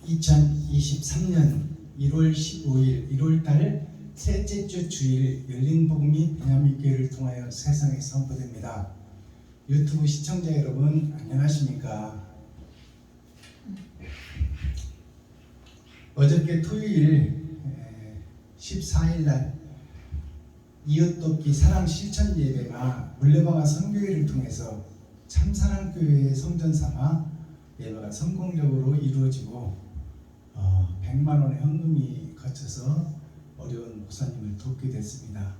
2023년 1월 15일 1월달 셋째 주 주일 열린 복음이 베냐민교회를 통하여 세상에 선포됩니다. 유튜브 시청자 여러분 안녕하십니까? 어저께 토요일 14일날 이웃돕기 사랑 실천 예배가 물레방아 선교회를 통해서 참사랑교회의 성전 삼아 예배가 성공적으로 이루어지고 100만 원의 헌금이 거쳐서 어려운 목사님을 돕게 됐습니다.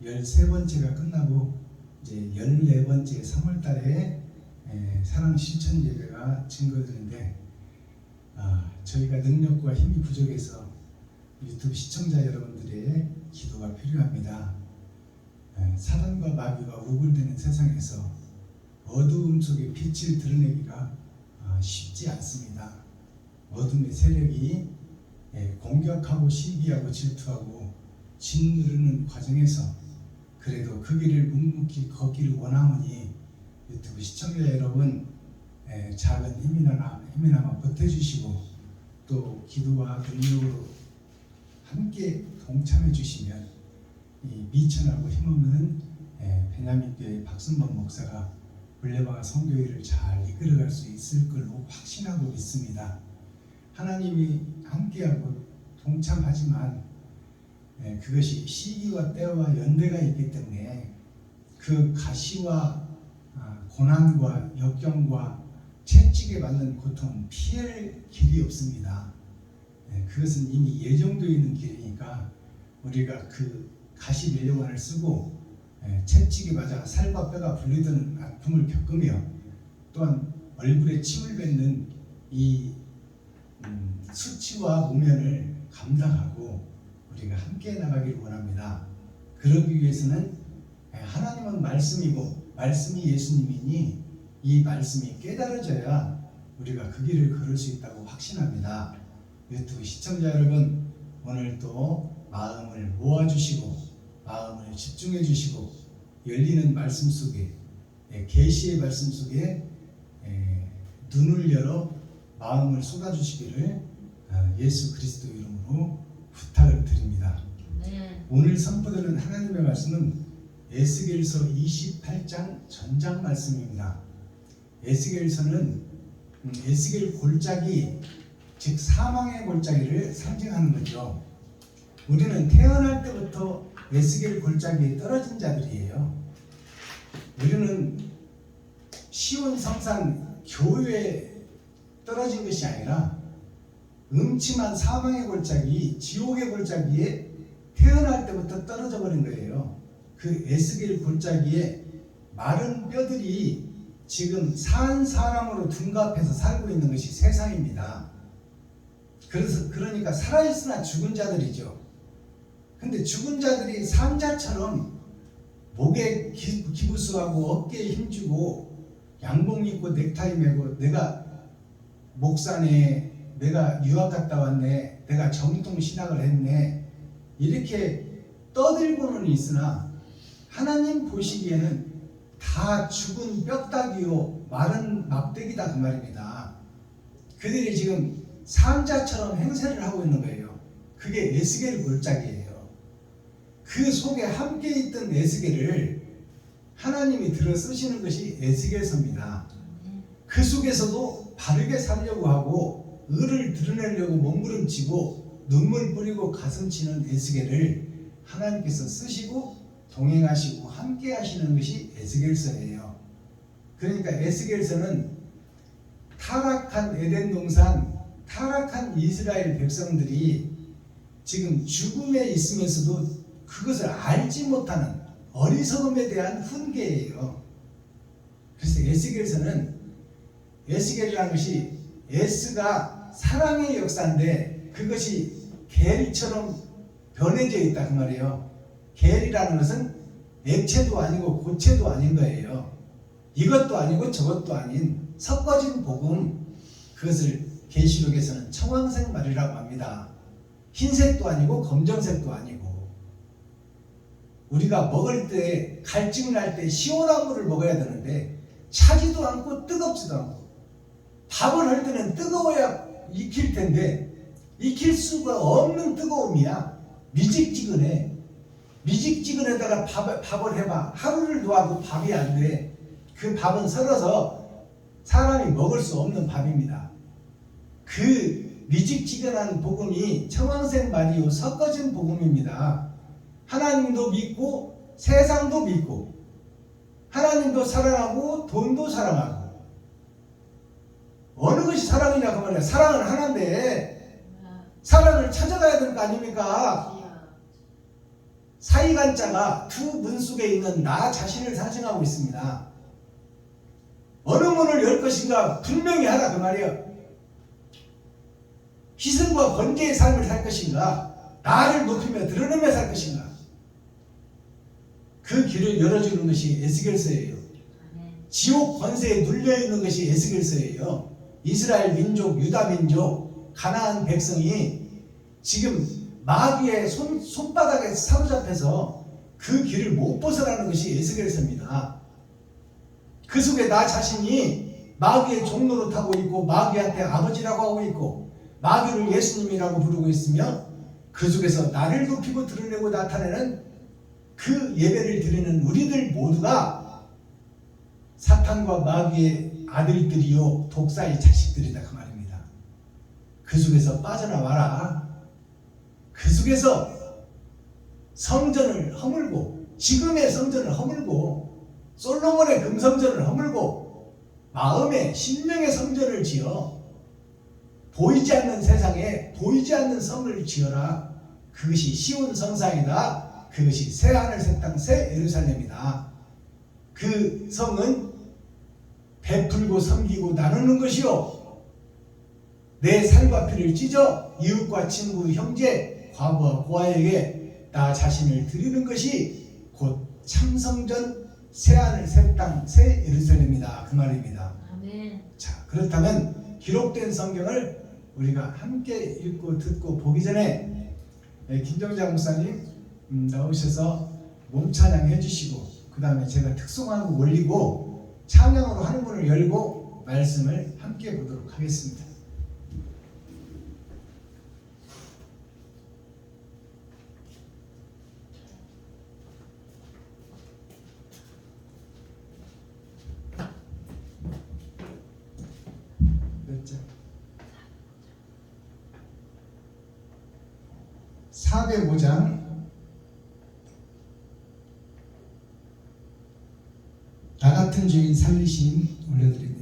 13번째가 끝나고 이제 14번째 3월달에 사랑 실천 예배가 증거되는데 저희가 능력과 힘이 부족해서 유튜브 시청자 여러분들의 기도가 필요합니다. 사단과 마귀가 우글대는 세상에서 어두움 속에 빛을 드러내기가 쉽지 않습니다. 어둠의 세력이 공격하고 시기하고 질투하고 짓누르는 과정에서 그래도 그 길을 묵묵히 걷기를 원하오니 유튜브 시청자 여러분 작은 힘이나마 보태주시고 또 기도와 능력으로 함께 동참해 주시면 이 미천하고 힘없는 베냐민교회 박순범 목사가 물레방아 선교회를 잘 이끌어갈 수 있을 걸로 확신하고 믿습니다. 하나님이 함께하고 동참하지만 그것이 시기와 때와 연대가 있기 때문에 그 가시와 고난과 역경과 채찍에 맞는 고통 피할 길이 없습니다. 그것은 이미 예정되어 있는 길이니까 우리가 그 가시 면류관을 쓰고 채찍에 맞아 살과 뼈가 분리되는 아픔을 겪으며 또한 얼굴에 침을 뱉는 이 수치와 모면을 감당하고 우리가 함께 나가기를 원합니다. 그러기 위해서는 하나님은 말씀이고 말씀이 예수님이니 이 말씀이 깨달아져야 우리가 그 길을 걸을 수 있다고 확신합니다. 유튜브 시청자 여러분 오늘 또 마음을 모아주시고 마음을 집중해 주시고 열리는 말씀 속에 계시의 말씀 속에 눈을 열어 마음을 쏟아주시기를 예수 그리스도 이름으로 부탁을 드립니다. 오늘 선포되는 하나님의 말씀은 에스겔서 28장 전장 말씀입니다. 에스겔서는 에스겔 골짜기 즉 사망의 골짜기를 상징하는 거죠. 우리는 태어날 때부터 에스겔 골짜기에 떨어진 자들이에요. 우리는 시온 성산 교회에 떨어진 것이 아니라 음침한 사망의 골짜기, 지옥의 골짜기에 태어날 때부터 떨어져 버린 거예요. 그 에스겔 골짜기에 마른 뼈들이 지금 산 사람으로 둔갑해서 살고 있는 것이 세상입니다. 그러니까 살아있으나 죽은 자들이죠. 근데 죽은 자들이 산자처럼 목에 기부수하고 어깨에 힘주고 양복 입고 넥타이 메고 내가 목사네, 내가 유학 갔다 왔네, 내가 정통 신학을 했네 이렇게 떠들고는 있으나 하나님 보시기에는 다 죽은 뼈다귀요 마른 막대기다 그 말입니다. 그들이 지금 산자처럼 행세를 하고 있는 거예요. 그게 에스겔 골짜기예요. 그 속에 함께 있던 에스겔을 하나님이 들어 쓰시는 것이 에스겔서입니다. 그 속에서도 바르게 살려고 하고 의를 드러내려고 몸부림치고 눈물 뿌리고 가슴 치는 에스겔을 하나님께서 쓰시고 동행하시고 함께 하시는 것이 에스겔서예요. 그러니까 에스겔서는 타락한 에덴 동산, 타락한 이스라엘 백성들이 지금 죽음에 있으면서도 그것을 알지 못하는 어리석음에 대한 훈계예요. 그래서 에스겔서는 에스겔이라는 것이 에스가 사랑의 역사인데 그것이 겔처럼 변해져 있다 그 말이에요. 겔이라는 것은 액체도 아니고 고체도 아닌 거예요. 이것도 아니고 저것도 아닌 섞어진 복음, 그것을 계시록에서는 청황색 말이라고 합니다. 흰색도 아니고 검정색도 아니고 우리가 먹을 때 갈증 날 때 시원한 물을 먹어야 되는데 차지도 않고 뜨겁지도 않고 밥을 할 때는 뜨거워야 익힐 텐데 익힐 수가 없는 뜨거움이야. 미직지근해. 미직지근에다가 밥을 해봐. 하루를 놓아도 밥이 안 돼. 그 밥은 썰어서 사람이 먹을 수 없는 밥입니다. 그 미직지근한 복음이 청황색 마리오 섞어진 복음입니다. 하나님도 믿고 세상도 믿고 하나님도 사랑하고 돈도 사랑하고. 어느 것이 사랑이냐 그 말이야. 사랑은 하나인데 사랑을 찾아가야 될 거 아닙니까? 사이간자가 두 문 속에 있는 나 자신을 상징하고 있습니다. 어느 문을 열 것인가 분명히 하라 그 말이야. 희생과 번제의 삶을 살 것인가, 나를 높이며 드러내며 살 것인가. 그 길을 열어주는 것이 에스겔서예요. 지옥 권세에 눌려있는 것이 에스겔서예요. 이스라엘 민족, 유다 민족, 가나안 백성이 지금 마귀의 손바닥에 사로잡혀서 그 길을 못 벗어나는 것이 에스겔서입니다. 그 속에 나 자신이 마귀의 종로로 타고 있고 마귀한테 아버지라고 하고 있고 마귀를 예수님이라고 부르고 있으며 그 속에서 나를 높이고 드러내고 나타내는 그 예배를 드리는 우리들 모두가 사탄과 마귀의 아들들이요 독사의 자식들이다 그 말입니다. 그 속에서 빠져나와라. 그 속에서 성전을 허물고 지금의 성전을 허물고 솔로몬의 금성전을 허물고 마음의 심령의 성전을 지어 보이지 않는 세상에 보이지 않는 성을 지어라. 그것이 시온 성상이다. 그것이 새하늘 새 땅 새 예루살렘이다. 그 성은 베풀고 섬기고 나누는 것이요 내 살과 피를 찢어 이웃과 친구 형제 과부와 고아에게 나 자신을 드리는 것이 곧 참성전 새하늘 새 땅 새 예루살렘이다 그 말입니다. 아멘. 자, 그렇다면 기록된 성경을 우리가 함께 읽고 듣고 보기 전에 김정자 목사님 나오셔서 몸찬양 해주시고 그 다음에 제가 특송하고 올리고 찬양으로 하는 문을 열고 말씀을 함께 보도록 하겠습니다. 몇 장? 405장 나 같은 죄인 살리심 올려드립니다.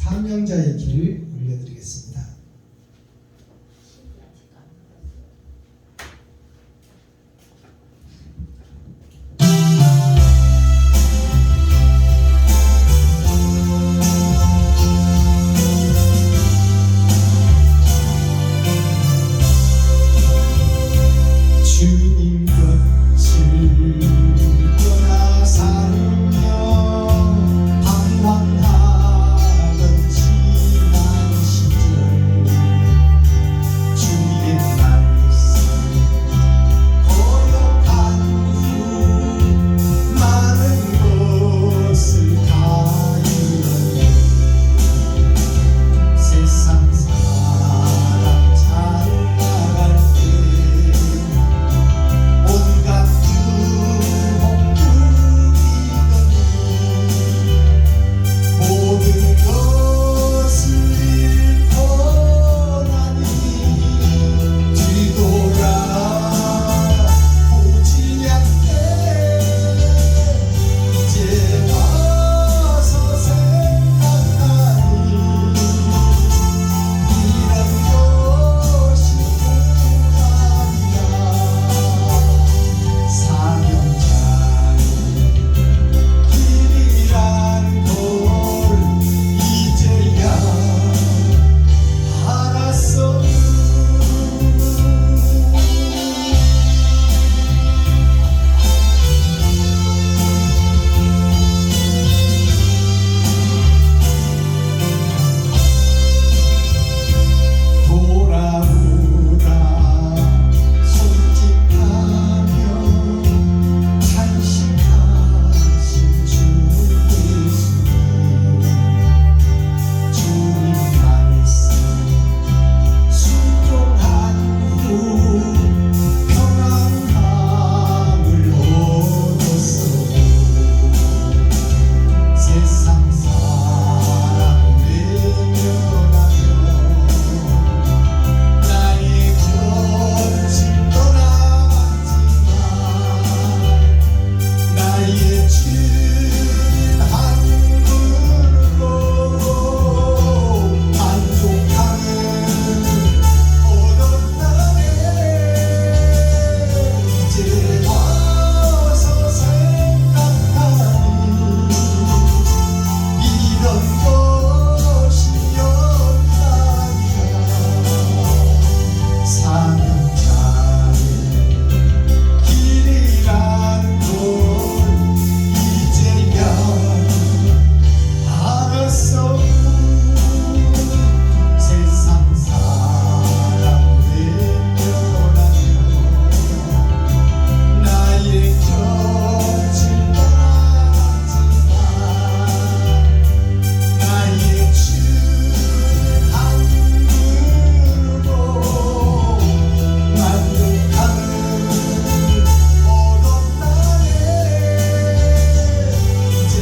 사명자의 길을 올려드리겠습니다. 주님 곁을 떠나 살며 방황하던 지난 시절 주의 말씀 거역한 후 많은 것을 다 잃었네. 세상 사람 잘 나갈 때 온갖 유혹들이더니 모든 것을 잃고 나니 뒤돌아보지 않게 이제 와서 생각하니 이런 것이 고난이라. 사명자의 길이란 걸 이제야 알았어. 돌아오라 손짓하며 탄식하신 주 예수님, 주님 말씀 순종한 후 평안함을 얻었어. 세상 사람 외면하며 나의 곁을 떠나갔지만 나의 주님 한 분으로 만족하는 어떤 날에 이제 와서 생각하니 이런 것이 연단이야. 사명자의 길이란 걸 이제야 알았어. 세상 사람 외면하며 나의 곁을 떠나갔지만 나의 주님 한 분으로 만족하는 어떤 날에 이제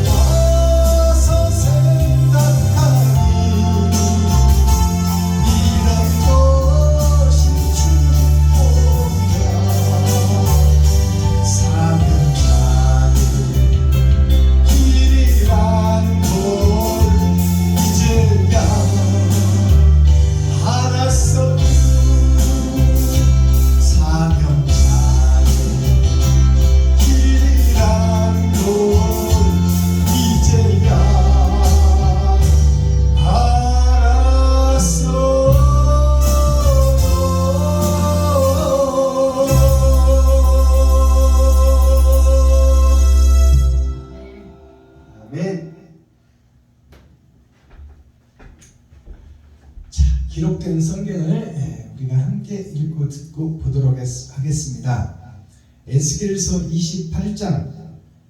와서 생각하니 이런 것이 축복이야. 사명자의 길이란 걸 이제야 알았어. 사명자의 길이란 걸 이제야 알았어. 아멘. 자, 기록된 성경을 우리가 함께 읽고 듣고 보도록 하겠습니다. 에스겔서 28장.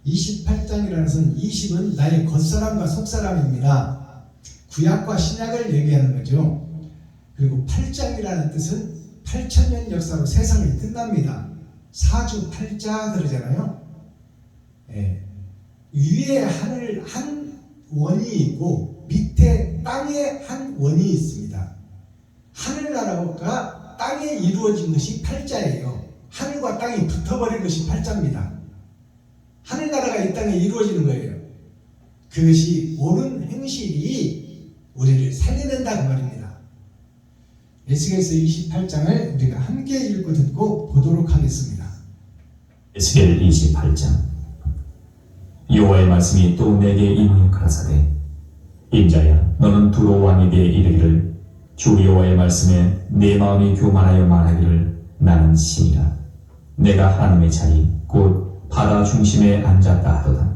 28장이라는 것은 20은 나의 겉사람과 속사람입니다. 구약과 신약을 얘기하는 거죠. 그리고 8장이라는 뜻은 8천년 역사로 세상이 끝납니다. 사주 8자 그러잖아요. 위에 하늘 한 원이 있고 밑에 땅에 한 원이 있습니다. 하늘나라가 땅에 이루어진 것이 8자예요. 하늘과 땅이 붙어버린 것이 8자입니다. 하늘나라가 이 땅에 이루어지는 거예요. 그것이 옳은 행실이 된다고 말입니다. 에스겔서 28장을 우리가 함께 읽고 듣고 보도록 하겠습니다. 에스겔 28장. 여호와의 말씀이 또 내게 임하여 가라사대 인자야 너는 두로 왕에게 이르기를 주 여호와의 말씀에 내 마음이 교만하여 말하기를 나는 신이라 내가 하나님의 자리 곧 바다 중심에 앉았다 하도다.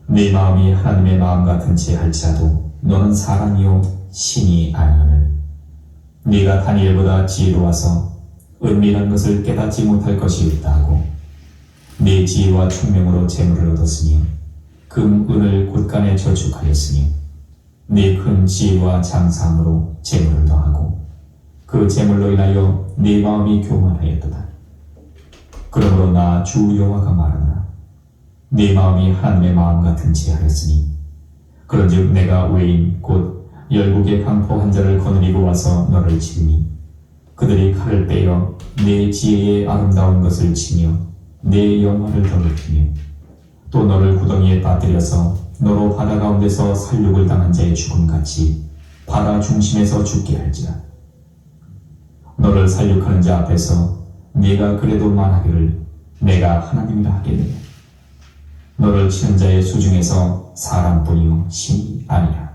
네 마음이 하나님의 마음 같은 채 할지라도 너는 사람이요 신이 아니오늘 네가 다니엘보다 지혜로워서 은밀한 것을 깨닫지 못할 것이 없다 하고 네 지혜와 총명으로 재물을 얻었으며 금, 은을 곳간에 저축하였으며 네 큰 지혜와 장사함으로 재물을 더하고 그 재물로 인하여 네 마음이 교만하였도다. 그러므로 나 주 여호와가 말하노라 네 마음이 하나님의 마음 같은 채 하였으니 그런즉 내가 외인 곧 열국의 강포 한 자를 거느리고 와서 너를 치르니 그들이 칼을 빼어 내 지혜의 아름다운 것을 치며 내 영화를 더럽히며 또 너를 구덩이에 빠뜨려서 너로 바다 가운데서 살육을 당한 자의 죽음같이 바다 중심에서 죽게 할지라. 너를 살육하는 자 앞에서 네가 그래도 말하기를 내가 하나님이라 하겠느냐. 너를 치는 자의 수중에서 사람뿐이요 신이 아니라.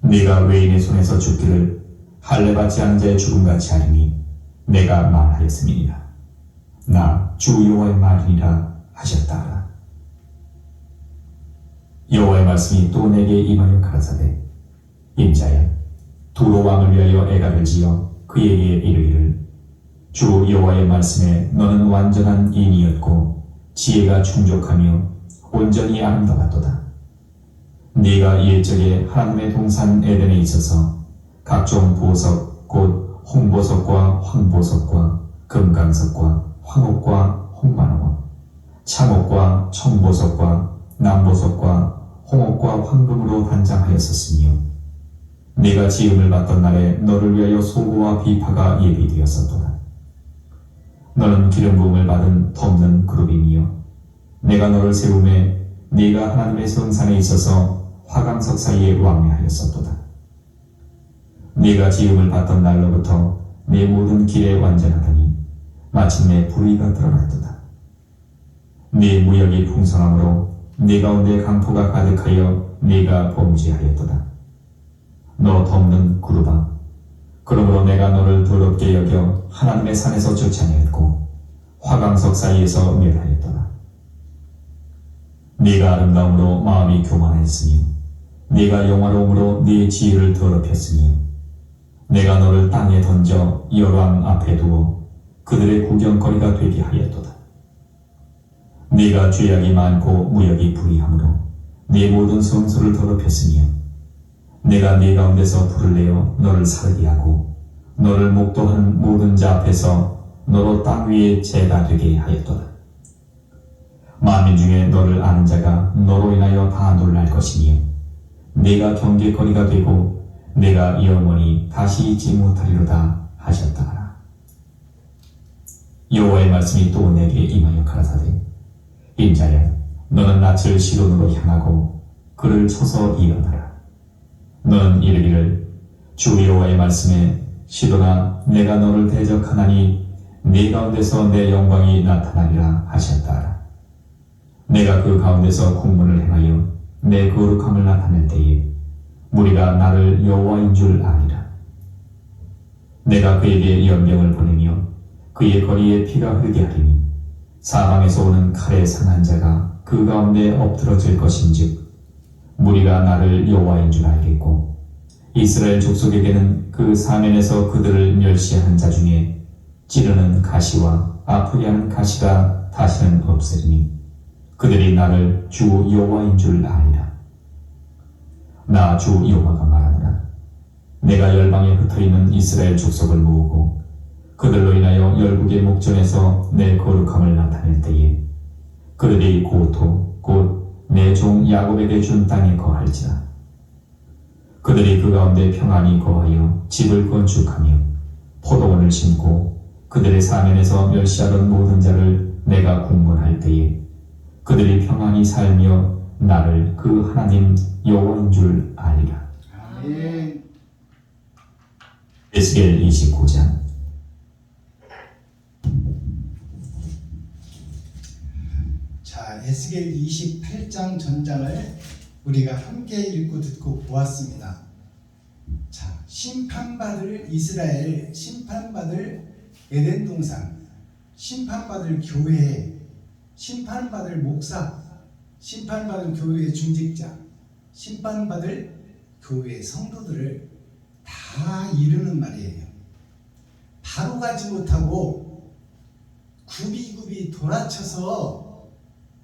네가 외인의 손에서 죽기를 할례받지 않은 자의 죽음같이 하리니 내가 말하였음이니라. 나 주 여호와의 말이니라 하셨다 하라. 여호와의 말씀이 또 내게 임하여 가라사대 인자야 두로 왕을 위하여 애가를 지어 그에게 이르기를 주 여호와의 말씀에 너는 완전한 인이었고 지혜가 충족하며 온전히 아름다웠도다. 네가 일적에 하나님의 동산 에덴에 있어서 각종 보석 곧 홍보석과 황보석과 금강석과 황옥과 홍만옥 참옥과 청보석과 남보석과 홍옥과 황금으로 단장하였었으며 네가 지음을 받던 날에 너를 위하여 소고와 비파가 예비되었었도다. 너는 기름 부음을 받은 덮는 그룹이며 내가 너를 세움에 네가 하나님의 성산에 있어서 화강석 사이에 왕래하였었도다. 네가 지음을 받던 날로부터 내 모든 길에 완전하더니 마침내 불의가 드러났도다. 네 무역이 풍성함으로 네 가운데 강포가 가득하여 네가 범죄하였도다. 너 덮는 그룹아 그러므로 내가 너를 더럽게 여겨 하나님의 산에서 쫓아내었고 화강석 사이에서 멸하였더라. 네가 아름다움으로 마음이 교만하였으며 네가 영화로움으로 네 지혜를 더럽혔으며 내가 너를 땅에 던져 여왕 앞에 두어 그들의 구경거리가 되게 하였도다. 네가 죄악이 많고 무역이 불의하므로 네 모든 성소를 더럽혔으며 내가 네 가운데서 불을 내어 너를 사르게 하고 너를 목도하는 모든 자 앞에서 너로 땅 위에 죄가 되게 하였도다. 만민 중에 너를 아는 자가 너로 인하여 다 놀랄 것이며 네가 경계거리가 되고 내가 영원히 다시 잊지 못하리로다 하셨다 하라. 여호와의 말씀이 또 내게 임하여 가라사대 인자야 너는 낯을 시돈으로 향하고 그를 쳐서 일어나라. 너는 이르기를 주 여호와의 말씀에 시돈아 내가 너를 대적하나니 네 가운데서 내 영광이 나타나리라 하셨다 하라. 내가 그 가운데서 국문을 행하여 내 거룩함을 나타낼 때에 무리가 나를 여호와인 줄 아니라. 내가 그에게 연병을 보내며 그의 거리에 피가 흐르게 하리니 사방에서 오는 칼에 상한 자가 그 가운데 엎드러질 것인즉 무리가 나를 여호와인 줄 알겠고 이스라엘 족속에게는 그 사면에서 그들을 멸시하는 자 중에 찌르는 가시와 아프게 하는 가시가 다시는 없으리니 그들이 나를 주 여호와인 줄 아리라. 나 주 여호와가 말하노라. 내가 열방에 흩어있는 이스라엘 족속을 모으고 그들로 인하여 열국의 목전에서 내 거룩함을 나타낼 때에 그들이 고토 곧 내 종 야곱에게 준 땅에 거할지라. 그들이 그 가운데 평안히 거하여 집을 건축하며 포도원을 심고 그들의 사면에서 멸시하던 모든 자를 내가 국문할 때에 그들이 평안히 살며 나를 그 하나님 여호와인 줄 알리라. 아멘. 에스겔 29장. 자, 에스겔 28장 전장을 우리가 함께 읽고 듣고 보았습니다. 자, 심판받을 이스라엘, 심판받을 에덴 동산, 심판받을 교회, 심판받을 목사, 심판받을 교회의 중직자, 심판받을 교회의 성도들을 다 이루는 말이에요. 바로 가지 못하고 굽이굽이 돌아쳐서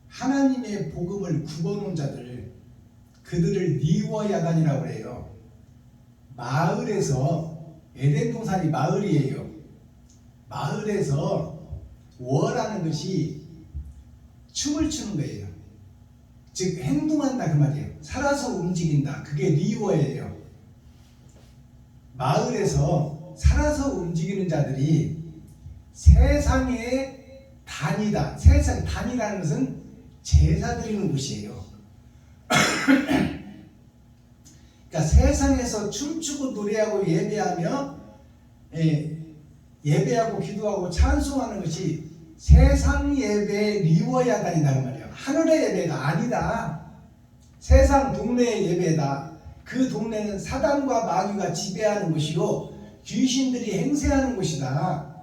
하나님의 복음을 굽어놓은 자들, 그들을 리워야단이라고 그래요. 마을에서, 에덴 동산이 마을이에요. 마을에서 워라는 것이 춤을 추는 거예요. 즉 행동한다 그 말이에요. 살아서 움직인다. 그게 리워예요. 마을에서 살아서 움직이는 자들이 세상의 단이다. 세상 단이라는 것은 제사 드리는 곳이에요. 그러니까 세상에서 춤추고 노래하고 예배하며 예배하고 기도하고 찬송하는 것이 세상 예배의 리워야단이다 그 말이에요. 하늘의 예배가 아니다. 세상 동네의 예배다. 그 동네는 사단과 마귀가 지배하는 곳이요 귀신들이 행세하는 곳이다.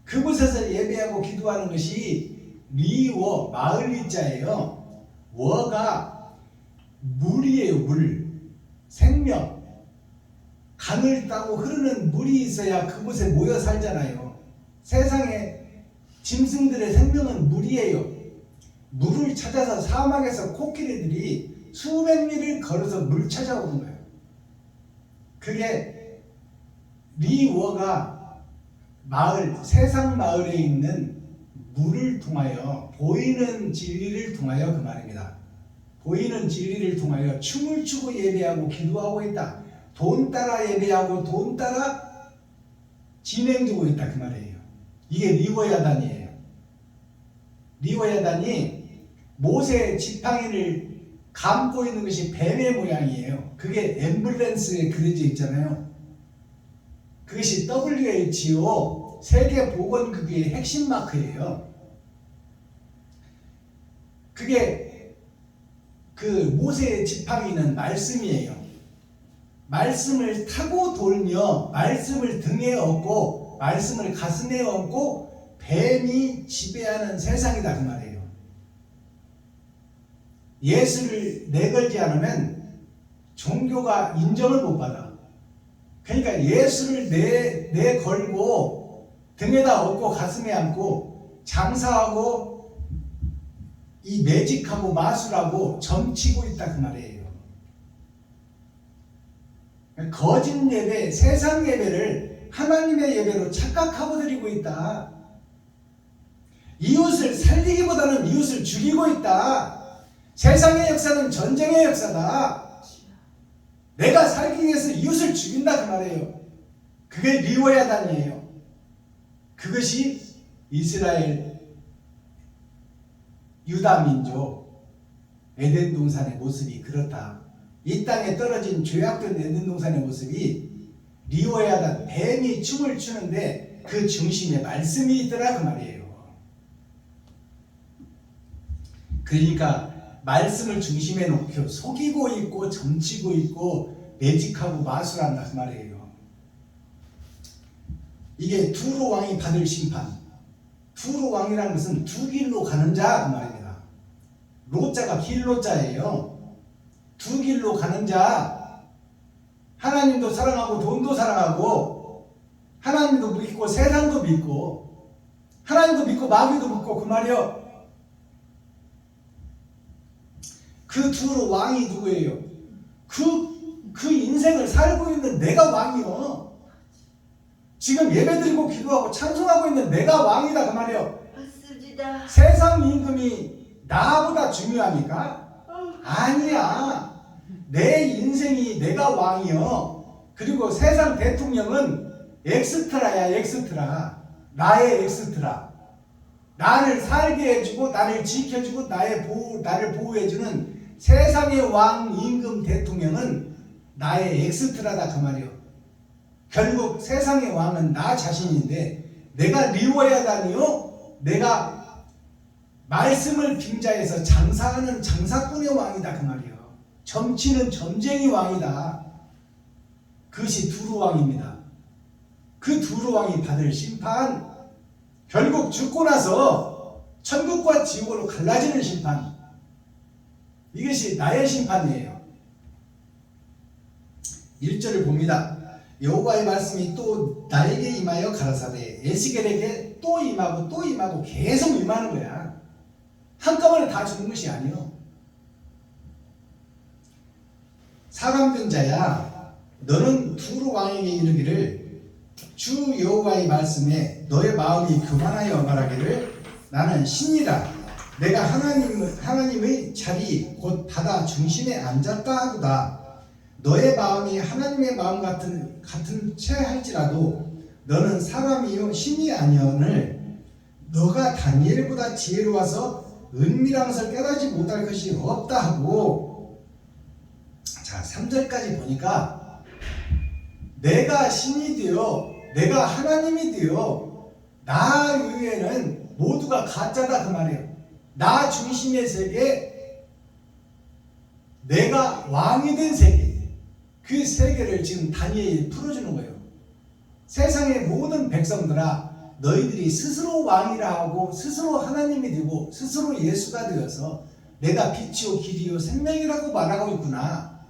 그곳에서 예배하고 기도하는 것이 리워, 마을 리자예요. 워가 물이에요. 물, 생명. 강을 따고 흐르는 물이 있어야 그곳에 모여 살잖아요. 세상에 짐승들의 생명은 물이에요. 물을 찾아서 사막에서 코끼리들이 수백 리를 걸어서 물 찾아오는 거예요. 그게 리워가 마을, 세상 마을에 있는 물을 통하여 보이는 진리를 통하여 그 말입니다. 보이는 진리를 통하여 춤을 추고 예배하고 기도하고 있다. 돈 따라 예배하고 돈 따라 진행되고 있다 그 말이에요. 이게 리워야단이에요. 리워야단이 모세의 지팡이를 감고 있는 것이 뱀의 모양이에요. 그게 앰뷸런스에 그려져 있잖아요. 그것이 WHO 세계보건기구의 핵심 마크예요. 그게 그 모세의 지팡이는 말씀이에요. 말씀을 타고 돌며 말씀을 등에 업고 말씀을 가슴에 얹고 뱀이 지배하는 세상이다 그 말이에요. 예수를 내걸지 않으면 종교가 인정을 못 받아. 그러니까 예수를 내걸고 등에다 업고 가슴에 안고 장사하고 이 매직하고 마술하고 점치고 있다 그 말이에요. 거짓 예배, 세상 예배를 하나님의 예배로 착각하고 드리고 있다. 이웃을 살리기보다는 이웃을 죽이고 있다. 세상의 역사는 전쟁의 역사다. 내가 살기 위해서 이웃을 죽인다 그 말이에요. 그게 리워야단이에요. 그것이 이스라엘 유다 민족 에덴 동산의 모습이 그렇다. 이 땅에 떨어진 죄악된 에덴 동산의 모습이 리워야단, 뱀이 춤을 추는데 그 중심에 말씀이 있더라 그 말이에요. 그러니까 말씀을 중심에 놓고 속이고 있고 점치고 있고 매직하고 마술한다 그 말이에요. 이게 두로 왕이 받을 심판. 두로 왕이라는 것은 두 길로 가는 자 그 말입니다. 로자가 길로자예요. 두 길로 가는 자. 하나님도 사랑하고 돈도 사랑하고 하나님도 믿고 세상도 믿고 하나님도 믿고 마귀도 믿고 그 말이요. 그 두로 왕이 누구예요? 그 인생을 살고 있는 내가 왕이요. 지금 예배드리고 기도하고 찬송하고 있는 내가 왕이다 그 말이요. 맞습니다. 세상 임금이 나보다 중요합니까? 아니야. 내 인생이 내가 왕이요. 그리고 세상 대통령은 엑스트라야 엑스트라. 나의 엑스트라. 나를 살게 해주고 나를 지켜주고 나를 보호해주는 세상의 왕 임금 대통령은 나의 엑스트라다 그 말이요. 결국 세상의 왕은 나 자신인데 내가 리워야다니요. 내가 말씀을 빙자해서 장사하는 장사꾼의 왕이다 그 말이요. 점치는 점쟁이 왕이다. 그것이 두루 왕입니다. 그 두루 왕이 받을 심판, 결국 죽고 나서 천국과 지옥으로 갈라지는 심판, 이것이 나의 심판이에요. 1절을 봅니다. 여호와의 말씀이 또 나에게 임하여 가라사대. 에스겔에게 또 임하고 또 임하고 계속 임하는 거야. 한꺼번에 다 주는 것이 아니요. 사람된 자야, 너는 두루 왕에게 이르기를 주 여호와의 말씀에 너의 마음이 교만하여 말하기를 나는 신이라. 내가 하나님의 자리 곧 바다 중심에 앉았다 하도다. 너의 마음이 하나님의 마음 같은 채 할지라도 너는 사람이요 신이 아니오늘 너가 다니엘보다 지혜로워서 은밀한 것을 깨닫지 못할 것이 없다 하고. 자, 3절까지 보니까 내가 신이 되어 내가 하나님이 되어 나 외에는 모두가 가짜다 그 말이에요. 나 중심의 세계, 내가 왕이 된 세계, 그 세계를 지금 다니엘이 풀어주는 거예요. 세상의 모든 백성들아, 너희들이 스스로 왕이라 하고 스스로 하나님이 되고 스스로 예수가 되어서 내가 빛이요 길이요 생명이라고 말하고 있구나.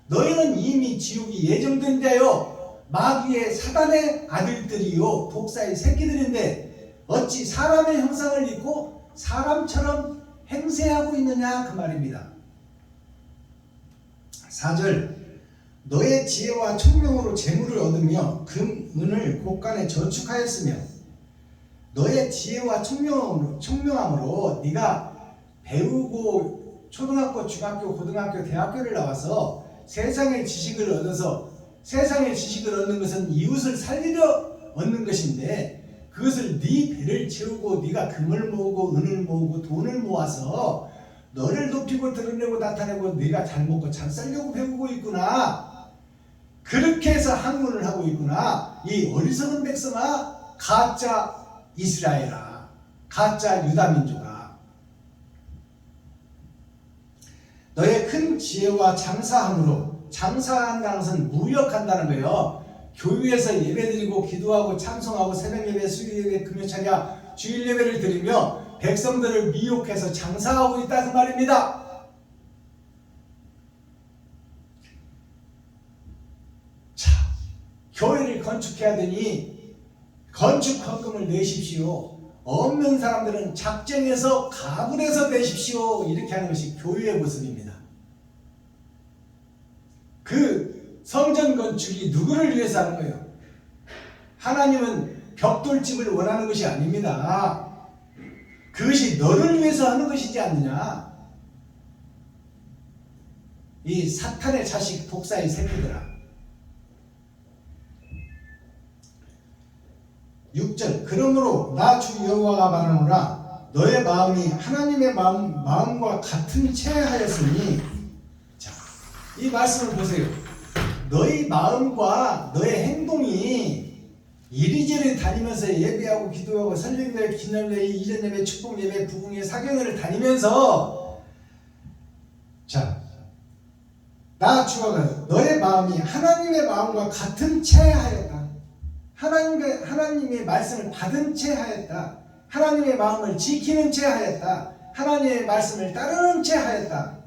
너희는 이미 지옥이 예정된 자요 마귀의 사단의 아들들이요 독사의 새끼들인데 어찌 사람의 형상을 입고 사람처럼 행세하고 있느냐 그 말입니다. 4절 너의 지혜와 총명으로 재물을 얻으며 금은을 곳간에 저축하였으며 너의 지혜와 총명함으로 네가 배우고 초등학교, 중학교, 고등학교, 대학교를 나와서 세상의 지식을 얻어서 세상의 지식을 얻는 것은 이웃을 살리려 얻는 것인데 그것을 네 배를 채우고 네가 금을 모으고 은을 모으고 돈을 모아서 너를 높이고 드러내고 나타내고 네가 잘 먹고 잘 살려고 배우고 있구나. 그렇게 해서 학문을 하고 있구나. 이 어리석은 백성아, 가짜 이스라엘아, 가짜 유다민족아, 너의 큰 지혜와 장사함으로, 장사한다는 것은 무역한다는 거예요. 교회에서 예배드리고 기도하고 찬송하고 새벽예배, 수요예배, 금요찬야, 주일예배를 드리며 백성들을 미혹해서 장사하고 있다 그 말입니다. 자, 교회를 건축해야 되니 건축 헌금을 내십시오. 없는 사람들은 작정해서 가불해서 내십시오. 이렇게 하는 것이 교회의 모습입니다. 그 성전 건축이 누구를 위해서 하는 거예요? 하나님은 벽돌집을 원하는 것이 아닙니다. 그것이 너를 위해서 하는 것이지 않느냐. 이 사탄의 자식 독사의 새끼들아. 6절 그러므로 나 주 여호와가 말하노라 너의 마음이 하나님의 마음과 같은 채 하였으니. 자, 이 말씀을 보세요. 너의 마음과 너의 행동이 이리저리 다니면서 예배하고 기도하고 설령예배, 기념예배, 이전예배, 축복예배, 부흥예배, 사경회를 다니면서 자, 나 주가 너의 마음이 하나님의 마음과 같은 채 하였다. 하나님의 말씀을 받은 채 하였다. 하나님의 마음을 지키는 채 하였다. 하나님의 말씀을 따르는 채 하였다.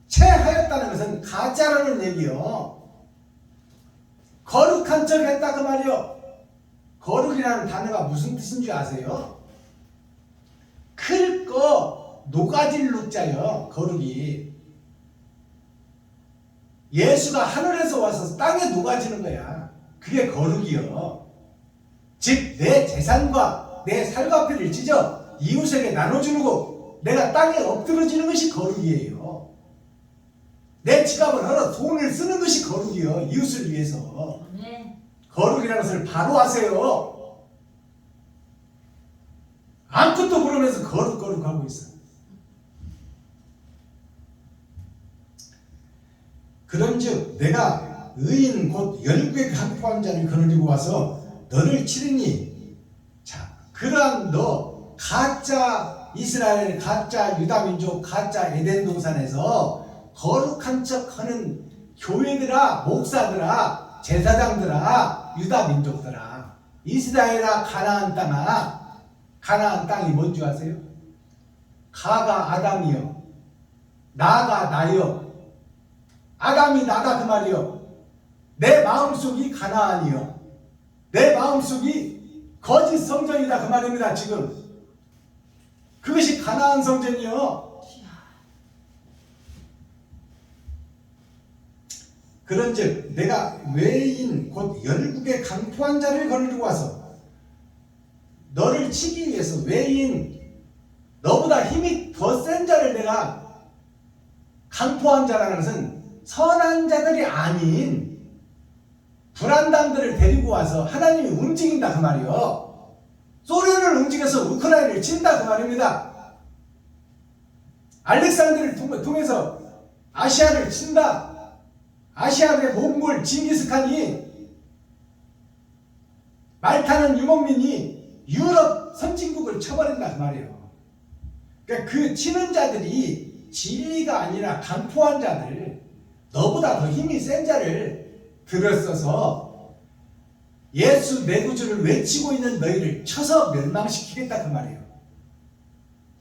채 하였다는 것은 가짜라는 얘기요. 거룩한 척 했다 그 말이요. 거룩이라는 단어가 무슨 뜻인 줄 아세요? 클 거 노가질 룩자요. 거룩이 예수가 하늘에서 와서 땅에 녹아지는 거야. 그게 거룩이요. 즉 내 재산과 내 살과피를 찢어 이웃에게 나눠주는 거, 내가 땅에 엎드러지는 것이 거룩이에요. 내 지갑을 헐어 돈을 쓰는 것이 거룩이요. 이웃을 위해서. 거룩이라는 것을 바로 하세요. 아무것도 모르면서 거룩하고 있어. 그런즉 내가 의인 곧 열국에 강포한 자를 거느리고 와서 너를 치르니. 자, 그러한 너 가짜 이스라엘, 가짜 유다 민족, 가짜 에덴 동산에서 거룩한 척하는 교회들아, 목사들아, 제사장들아, 유다 민족들아, 이스라엘아, 가나안 땅아. 가나안 땅이 뭔지 아세요? 가가 아담이요, 나가 나요. 아담이 나다 그 말이요. 내 마음속이 가나안이요, 내 마음속이 거짓 성전이다 그 말입니다. 지금 그것이 가나안 성전이요. 그런즉 내가 외인 곧 열국에 강포한 자를 거느리고 와서 너를 치기 위해서, 외인 너보다 힘이 더 센 자를 내가, 강포한 자라는 것은 선한 자들이 아닌 불안당들을 데리고 와서 하나님이 움직인다 그 말이요. 소련을 움직여서 우크라이나를 친다 그 말입니다. 알렉산드를 통해서 아시아를 친다. 아시아의 몽골 징기스칸이, 말타는 유목민이 유럽 선진국을 쳐버린다 그 말이에요. 그러니까 그 치는 자들이 진리가 아니라 강포한 자들, 너보다 더 힘이 센 자를 들었어서 예수 내 구주를 외치고 있는 너희를 쳐서 멸망시키겠다 그 말이에요.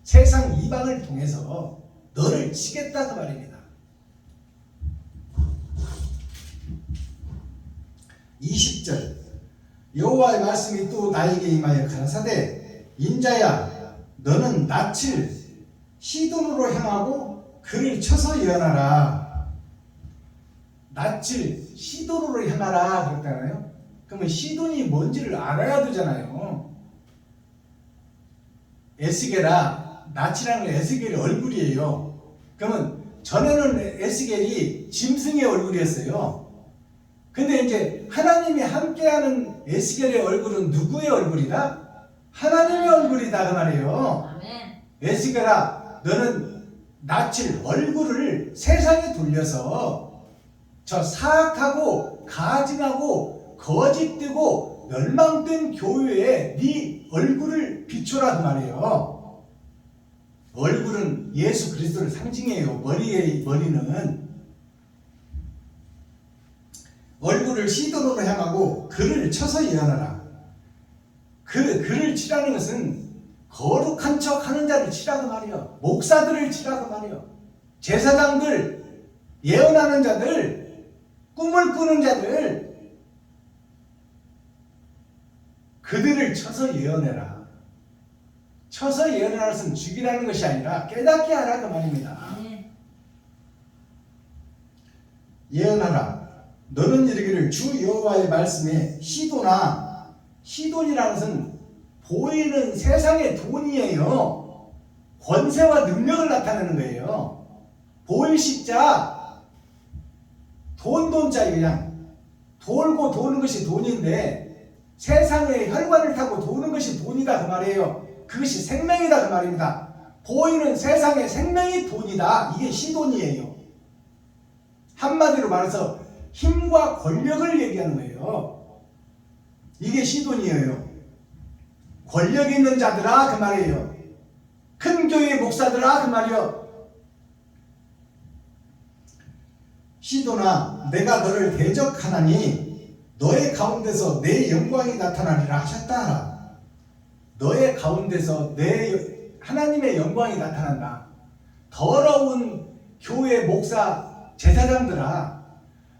세상 이방을 통해서 너를 치겠다 그 말입니다. 20절 여호와의 말씀이 또 나에게 임하여 가라사대 인자야 너는 낯을 시돈으로 향하고 그를 쳐서 예언하라. 낯을 시돈으로 향하라 그랬잖아요. 그러면 시돈이 뭔지를 알아야 되잖아요. 에스겔아, 낯이라는 건 에스겔의 얼굴이에요. 그러면 전에는 에스겔이 짐승의 얼굴이었어요. 근데 이제 하나님이 함께하는 에스겔의 얼굴은 누구의 얼굴이다? 하나님의 얼굴이다 그 말이에요. 아멘. 에스겔아 너는 낯을, 얼굴을 세상에 돌려서 저 사악하고 가증하고 거짓되고 멸망된 교회에 네 얼굴을 비춰라 그 말이에요. 얼굴은 예수 그리스도를 상징해요. 머리는 얼굴을 시돈으로 향하고 그를 쳐서 예언하라. 그를 치라는 것은 거룩한 척 하는 자를 치라고 말이요, 목사들을 치라고 말이요, 제사장들, 예언하는 자들, 꿈을 꾸는 자들, 그들을 쳐서 예언해라. 쳐서 예언하는 것은 죽이라는 것이 아니라 깨닫게 하라 그 말입니다. 아멘. 예언하라. 너는 이르기를 주 여호와의 말씀에 시돈이라는 것은 보이는 세상의 돈이에요. 권세와 능력을 나타내는 거예요. 보일 시자, 돈자, 그냥 돌고 도는 것이 돈인데 세상의 혈관을 타고 도는 것이 돈이다 그 말이에요. 그것이 생명이다 그 말입니다. 보이는 세상의 생명이 돈이다. 이게 시돈이에요. 한마디로 말해서 힘과 권력을 얘기하는 거예요. 이게 시돈이에요. 권력 있는 자들아 그 말이에요. 큰 교회 목사들아 그 말이에요. 시돈아 내가 너를 대적하나니 너의 가운데서 내 영광이 나타나리라 하셨다 하라. 너의 가운데서 내 하나님의 영광이 나타난다. 더러운 교회 목사 제사장들아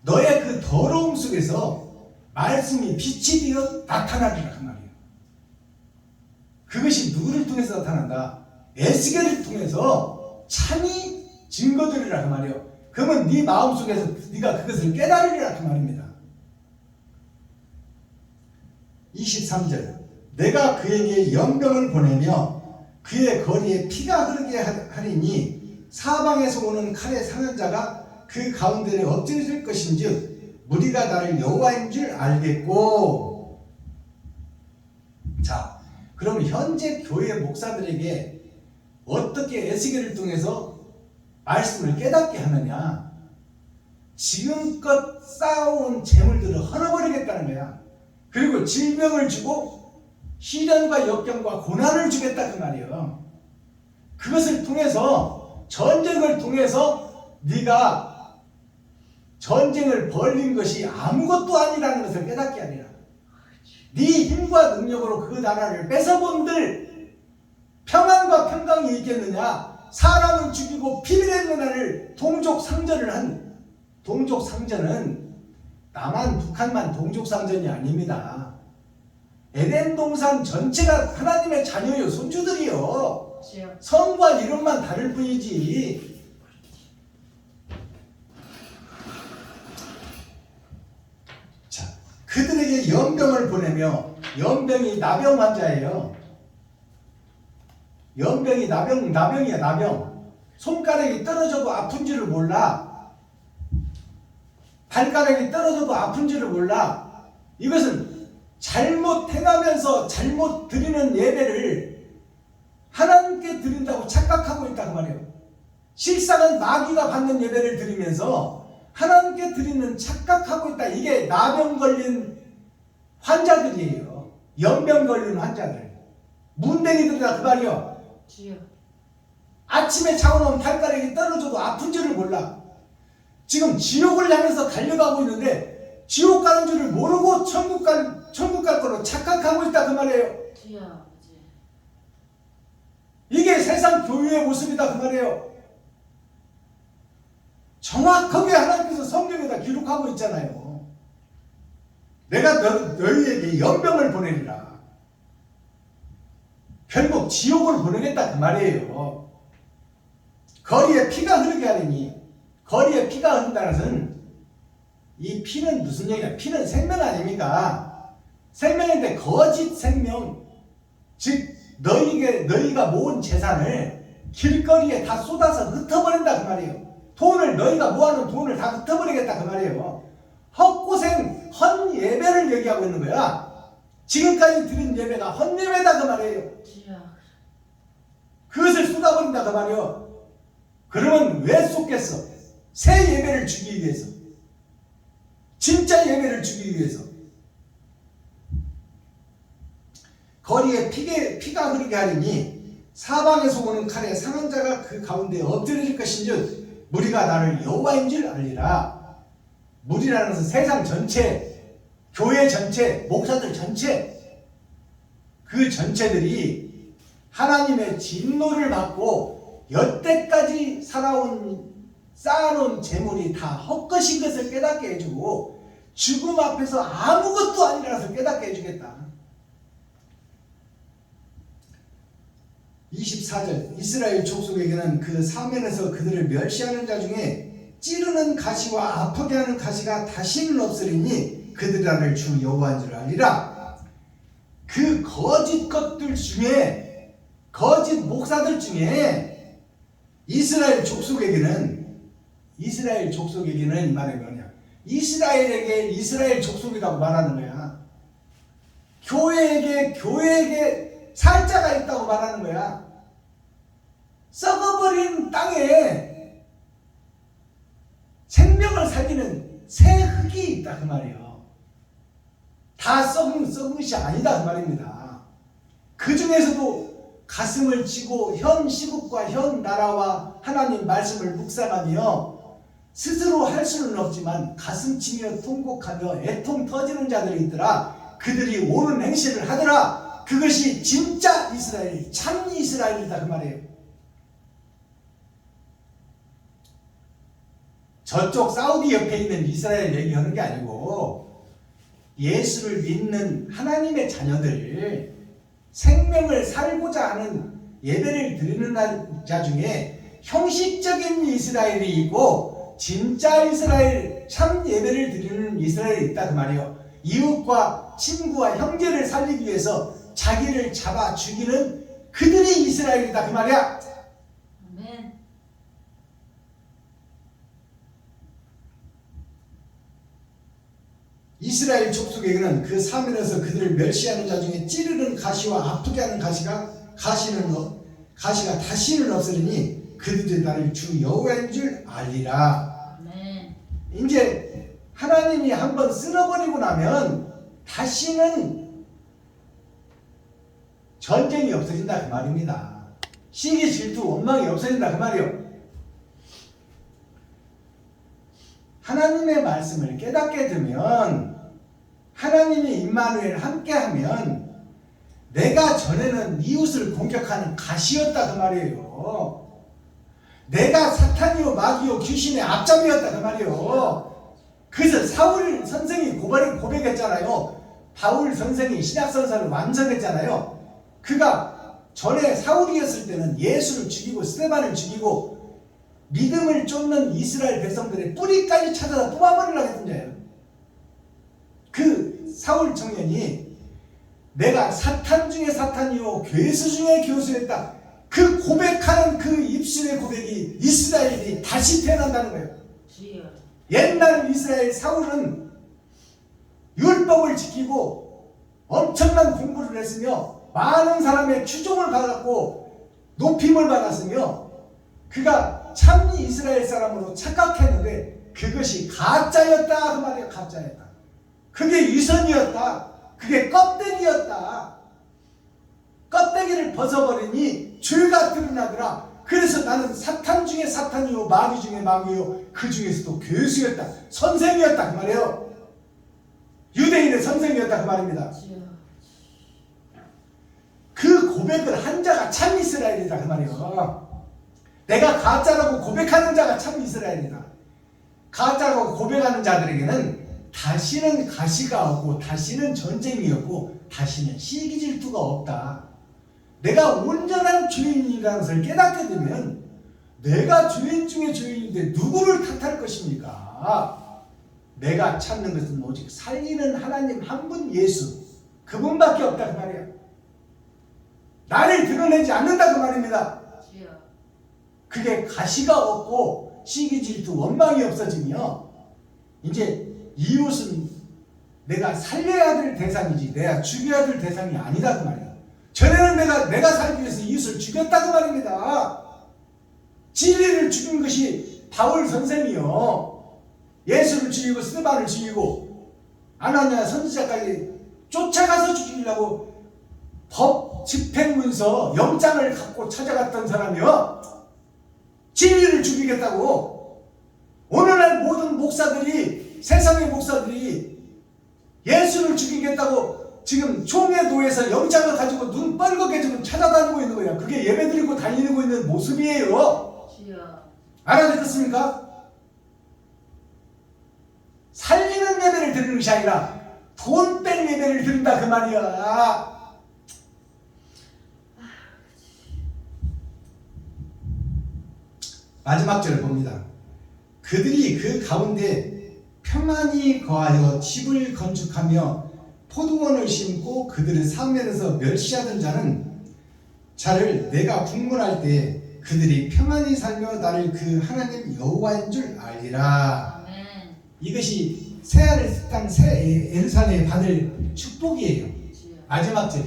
너의 그 더러움 속에서 말씀이 빛이 되어 나타나리라 그 말이에요. 그것이 누구를 통해서 나타난다? 에스겔을 통해서 참이 증거들이라 그 말이에요. 그러면 네 마음속에서 네가 그것을 깨달으리라 그 말입니다. 23절 내가 그에게 연병을 보내며 그의 거리에 피가 흐르게 하리니 사방에서 오는 칼에 상한 자가 그 가운데에 엎드릴 것인즉 무리가 나를 여호와인 줄 알겠고. 자, 그럼 현재 교회 목사들에게 어떻게 에스겔을 통해서 말씀을 깨닫게 하느냐? 지금껏 쌓아온 재물들을 헐어버리겠다는 거야. 그리고 질병을 주고 시련과 역경과 고난을 주겠다 그 말이에요. 그것을 통해서 전쟁을 통해서 네가 전쟁을 벌린 것이 아무것도 아니라는 것을 깨닫게 하리라. 네 힘과 능력으로 그 나라를 뺏어본들 평안과 평강이 있겠느냐. 사람을 죽이고 피비린 문화를 동족상전을 한 동족상전은 남한 북한만 동족상전이 아닙니다. 에덴 동산 전체가 하나님의 자녀요 손주들이요. 성과 이름만 다를 뿐이지. 자, 그들에게 연병을 보내며 연병이 나병 환자예요. 연병이 나병이야 나병. 손가락이 떨어져도 아픈 줄을 몰라. 발가락이 떨어져도 아픈 줄을 몰라. 이것은 잘못 행하면서 잘못 드리는 예배를 하나님께 드린다고 착각하고 있다고 말이에요. 실상은 마귀가 받는 예배를 드리면서 하나님께 드리는 착각하고 있다. 이게 나병 걸린 환자들이에요. 연병 걸린 환자들. 문댕이들이다 그 말이요. 아침에 자고 나면 발가락이 떨어져도 아픈 줄을 몰라. 지금 지옥을 향해서 달려가고 있는데 지옥 가는 줄을 모르고 천국 갈 거로 착각하고 있다 그 말이에요. 이게 세상 교회의 모습이다 그 말이에요. 정확하게 하나님께서 성경에다 기록하고 있잖아요. 내가 너희에게 연병을 보내리라. 결국 지옥을 보내겠다 그 말이에요. 거리에 피가 흐르게 하리니, 거리에 피가 흐른다는 것은 이 피는 무슨 얘기야? 피는 생명 아닙니까? 생명인데 거짓 생명, 즉 너희가 모은 재산을 길거리에 다 쏟아서 흩어버린다 그 말이에요. 돈을 너희가 모아놓은 돈을 다 흩어버리겠다 그 말이에요. 헛고생 헛예배를 얘기하고 있는 거야. 지금까지 드린 예배가 헛예배다 그 말이에요. 그것을 쏟아버린다 그 말이에요. 그러면 왜 쏟겠어? 새 예배를 주기 위해서, 진짜 예배를 주기 위해서. 거리에 피가 흐르게 하리니 사방에서 오는 칼에 상한 자가 그 가운데 엎드릴 것인즉 무리가 나를 여호와인 줄 알리라. 무리라는 것은 세상 전체, 교회 전체, 목사들 전체, 그 전체들이 하나님의 진노를 받고 여태까지 쌓아놓은 재물이 다 헛것인 것을 깨닫게 해주고 죽음 앞에서 아무것도 아니라서 깨닫게 해주겠다. 24절 이스라엘 족속에게는 그 사면에서 그들을 멸시하는 자 중에 찌르는 가시와 아프게 하는 가시가 다시는 없으리니 그들이 나를 주 여호와인 줄 알리라. 그 거짓 것들 중에, 거짓 목사들 중에 이스라엘 족속에게는 이 말이 뭐냐? 이스라엘에게 이스라엘 족속이라고 말하는 거야. 교회에게 살자가 있다고 말하는 거야. 썩어버린 땅에 생명을 살리는 새 흙이 있다 그 말이에요. 다 썩은 것이 아니다 그 말입니다. 그 중에서도 가슴을 치고 현 시국과 현 나라와 하나님 말씀을 묵상하며 스스로 할 수는 없지만 가슴 치며 통곡하며 애통 터지는 자들이 있더라. 그들이 옳은 행실을 하더라. 그것이 진짜 이스라엘, 참 이스라엘이다 그 말이에요. 저쪽 사우디 옆에 있는 이스라엘 얘기하는 게 아니고 예수를 믿는 하나님의 자녀들, 생명을 살고자 하는 예배를 드리는 자 중에 형식적인 이스라엘이 있고 진짜 이스라엘, 참 예배를 드리는 이스라엘이 있다 그 말이에요. 이웃과 친구와 형제를 살리기 위해서 자기를 잡아 죽이는 그들이 이스라엘이다 그 말이야. 아멘. 이스라엘 족속에게는 그 사면에서 그들을 멸시하는 자 중에 찌르는 가시와 아프게 하는 가시가 다시는 없으리니 그들이 나를 주 여호와인 줄 알리라. 아멘. 이제 이제 하나님이 한번 쓸어버리고 나면 다시는 전쟁이 없어진다 그 말입니다. 시기 질투 원망이 없어진다 그 말이요. 하나님의 말씀을 깨닫게 되면 하나님이 임마누엘 함께하면 내가 전에는 이웃을 공격하는 가시였다 그 말이에요. 내가 사탄이요 마귀요 귀신의 앞잡이였다 그 말이에요. 그래서 사울 선생이 고백했잖아요. 바울 선생이 신약선사를 완성했잖아요. 그가 전에 사울이었을 때는 예수를 죽이고 스데반을 죽이고 믿음을 쫓는 이스라엘 백성들의 뿌리까지 찾아다 뽑아버리려고 했던 자예요. 그 사울 청년이 내가 사탄 중에 사탄이요 괴수 중에 교수였다. 그 고백하는 그 입술의 고백이 이스라엘이 다시 태어난다는 거예요. 옛날 이스라엘 사울은 율법을 지키고 엄청난 공부를 했으며 많은 사람의 추종을 받았고 높임을 받았으며 그가 참 이스라엘 사람으로 착각했는데 그것이 가짜였다 그 말이에요. 가짜였다. 그게 위선이었다. 그게 껍데기였다. 껍데기를 벗어버리니 죄가 드러나더라. 그래서 나는 사탄 중에 사탄이요 마귀 중에 마귀요 그 중에서도 교수였다. 선생이었다 그 말이에요. 유대인의 선생이었다 그 말입니다. 그 고백을 한 자가 참 이스라엘이다 그 말이에요. 내가 가짜라고 고백하는 자가 참 이스라엘이다. 가짜라고 고백하는 자들에게는 다시는 가시가 없고 다시는 전쟁이 없고 다시는 시기 질투가 없다. 내가 온전한 주인이라는 것을 깨닫게 되면 내가 주인 중에 주인인데 누구를 탓할 것입니까? 내가 찾는 것은 오직 살리는 하나님 한 분 예수 그분밖에 없다 그 말이야. 나를 드러내지 않는다 그 말입니다. 그게 가시가 없고 시기 질투 원망이 없어지며 이제 이웃은 내가 살려야 될 대상이지 내가 죽여야 될 대상이 아니다 그 말이야. 전에는 내가 살기 위해서 이웃을 죽였다 그 말입니다. 진리를 죽인 것이 바울 선생이요. 예수를 죽이고 스데반을 죽이고 아나니아 선지자까지 쫓아가서 죽이려고 법 집행문서 영장을 갖고 찾아갔던 사람이요. 진리를 죽이겠다고. 오늘날 모든 목사들이 세상의 목사들이 예수를 죽이겠다고 지금 총회도에서 영장을 가지고 눈 뻘겋게 지금 찾아다니고 있는 거야. 그게 예배드리고 다니고 있는 모습이에요. 알아듣겠습니까? 살리는 예배를 드리는 것이 아니라 돈 뺀 예배를 드린다 그 말이야. 마지막 절을 봅니다. 그들이 그 가운데 평안히 거하여 집을 건축하며 포도원을 심고 그들의 상면에서 멸시하던 자를 내가 분문할 때 그들이 평안히 살며 나를 그 하나님 여호와인 줄 알리라. 아멘. 이것이 새하늘 땅 새 예루살렘에 받을 축복이에요. 마지막 절이.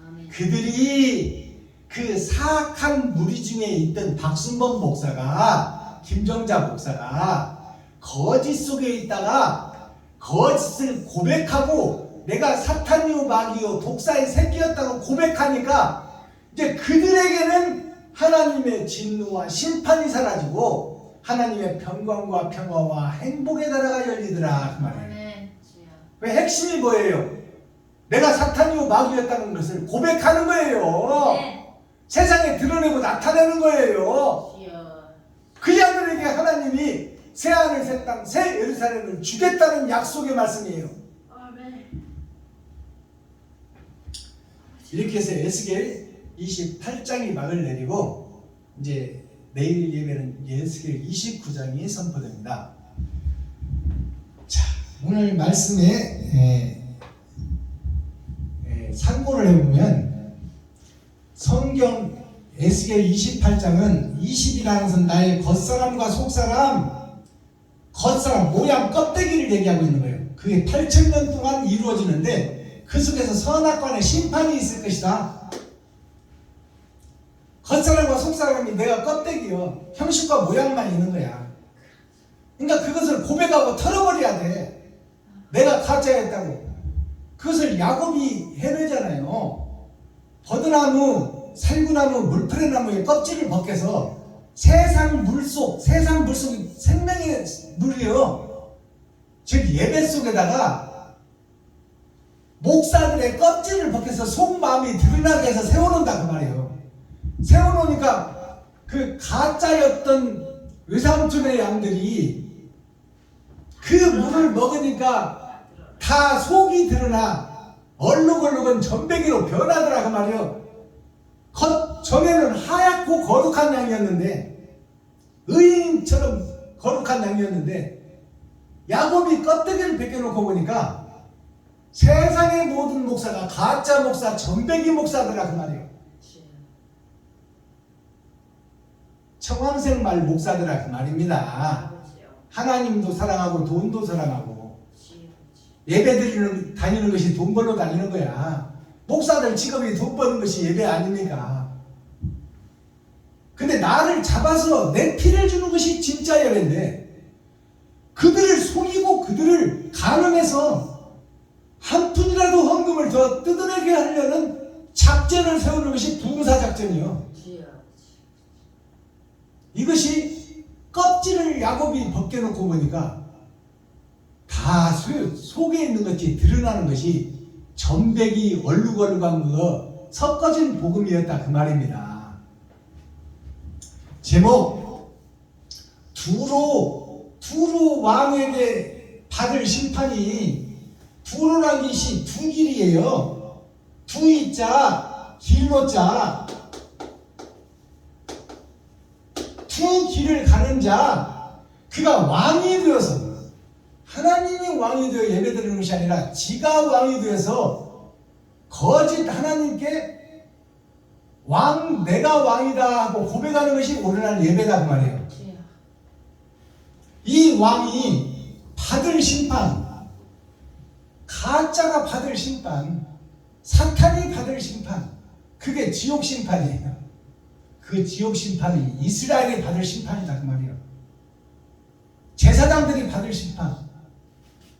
아멘. 그들이 그 사악한 무리 중에 있던 박순범 목사가 김정자 목사가 거짓 속에 있다가 거짓을 고백하고 내가 사탄이요 마귀요 독사의 새끼였다고 고백하니까 이제 그들에게는 하나님의 진노와 심판이 사라지고 하나님의 평강과 평화와 행복의 나라가 열리더라 그 말이에요. 왜 핵심이 뭐예요? 내가 사탄이요 마귀였다는 것을 고백하는 거예요. 네. 세상에 드러내고 나타내는 거예요. 그 자들에게 하나님이 새하늘 새 땅 새 예루살렘을 주겠다는 약속의 말씀이에요. 이렇게 해서 에스겔 28장이 막을 내리고 이제 내일 예배는 에스겔 29장이 선포됩니다. 자, 오늘 말씀에 참고를 해보면 성경 에스겔 28장은 20이라는 것은 나의 겉사람과 속사람 모양 껍데기를 얘기하고 있는 거예요. 그게 8,000년 동안 이루어지는데 그 속에서 선악관의 심판이 있을 것이다. 겉사람과 속사람이 내가 껍데기요. 형식과 모양만 있는 거야. 그러니까 그것을 고백하고 털어버려야 돼. 내가 가짜였다고. 그것을 야곱이 해내잖아요. 버드나무, 살구나무, 물풀의나무의 껍질을 벗겨서 세상 물속 생명의 물이요. 즉 예배 속에다가 목사들의 껍질을 벗겨서 속마음이 드러나게 해서 세워놓는다 그 말이에요. 세워놓으니까 그 가짜였던 외삼촌의 양들이 그 물을 먹으니까 다 속이 드러나 얼룩얼룩은 전배기로 변하더라 그 말이에요. 전에는 하얗고 거룩한 양이었는데 의인처럼 거룩한 양이었는데 야곱이 껍데기를 벗겨놓고 보니까 세상의 모든 목사가 가짜 목사 전배기 목사더라 그 말이에요. 청황색 말 목사더라 그 말입니다. 하나님도 사랑하고 돈도 사랑하고 예배 다니는 것이 돈 벌러 다니는 거야. 목사들 직업이 돈 버는 것이 예배 아닙니까? 근데 나를 잡아서 내 피를 주는 것이 진짜 예배인데 그들을 속이고 그들을 가늠해서 한 푼이라도 헌금을 더 뜯어내게 하려는 작전을 세우는 것이 부흥사작전이요. 이것이 껍질을 야곱이 벗겨놓고 보니까 다 속에 있는 것이 드러나는 것이 전백이 얼룩얼룩한 거 섞어진 복음이었다 그 말입니다. 제목 두로 왕에게 받을 심판이 두로란 것이 두 길이에요. 두이자 길로자 두 길을 가는 자 그가 왕이 되어서 하나님이 왕이 되어 예배드리는 것이 아니라 지가 왕이 되어서 거짓 하나님께 내가 왕이다 하고 고백하는 것이 오늘날 예배다 그 말이에요. 이 왕이 받을 심판, 가짜가 받을 심판, 사탄이 받을 심판, 그게 지옥 심판이에요. 그 지옥 심판이 이스라엘이 받을 심판이다 그 말이에요. 제사장들이 받을 심판,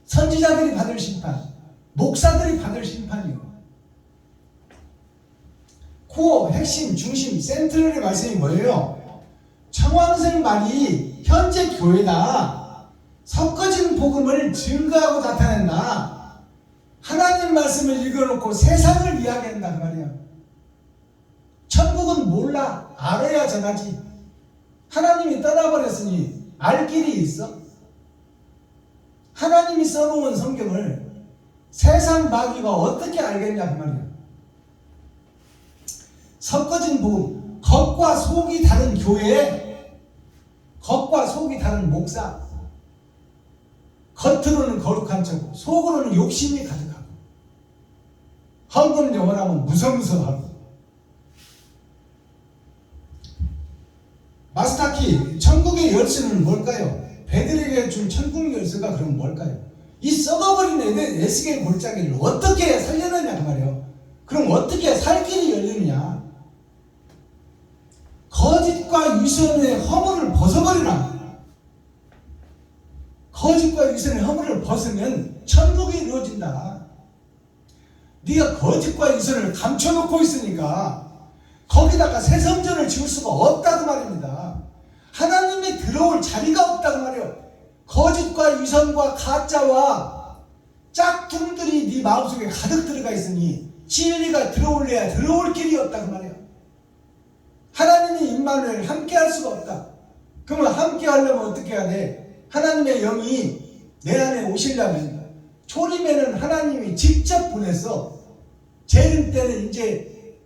선지자들이 받을 심판, 목사들이 받을 심판이요. 코어, 핵심, 중심, 센트럴의 말씀이 뭐예요? 청황색 말이 현재 교회다. 섞어진 복음을 증거하고 나타낸다. 하나님 말씀을 읽어놓고 세상을 이야기한다 그 말이야. 천국은 몰라. 알아야 전하지. 하나님이 떠나버렸으니 알 길이 있어? 하나님이 써놓은 성경을 세상 마귀가 어떻게 알겠냐 그 말이야. 섞어진 복음, 겉과 속이 다른 교회, 겉과 속이 다른 목사, 겉으로는 거룩한 척, 속으로는 욕심이 가득하고 헌금 영원하면 무서무서하고. 마스터키, 천국의 열쇠는 뭘까요? 배들에게 준 천국 열쇠가 그럼 뭘까요? 이 썩어버린 에스겔 골짜기를 어떻게 살려내냐 그 말이에요. 그럼 어떻게 살 길이 열리느냐? 거짓과 유선의 허물을 벗어버리라. 거짓과 유선의 허물을 벗으면 천국이 이루어진다. 네가 거짓과 유선을 감춰놓고 있으니까 거기다가 새 성전을 지을 수가 없다고 말입니다. 하나님이 들어올 자리가 없다고 말이에요. 거짓과 유선과 가짜와 짝퉁들이 네 마음속에 가득 들어가 있으니 진리가 들어올래야 들어올 길이 없다고 말이에요. 하나님이 임마누엘 함께 할 수가 없다. 그러면 함께 하려면 어떻게 해야 돼? 하나님의 영이 내 안에 오시려면 초림에는 하나님이 직접 보내서 재림 때는 이제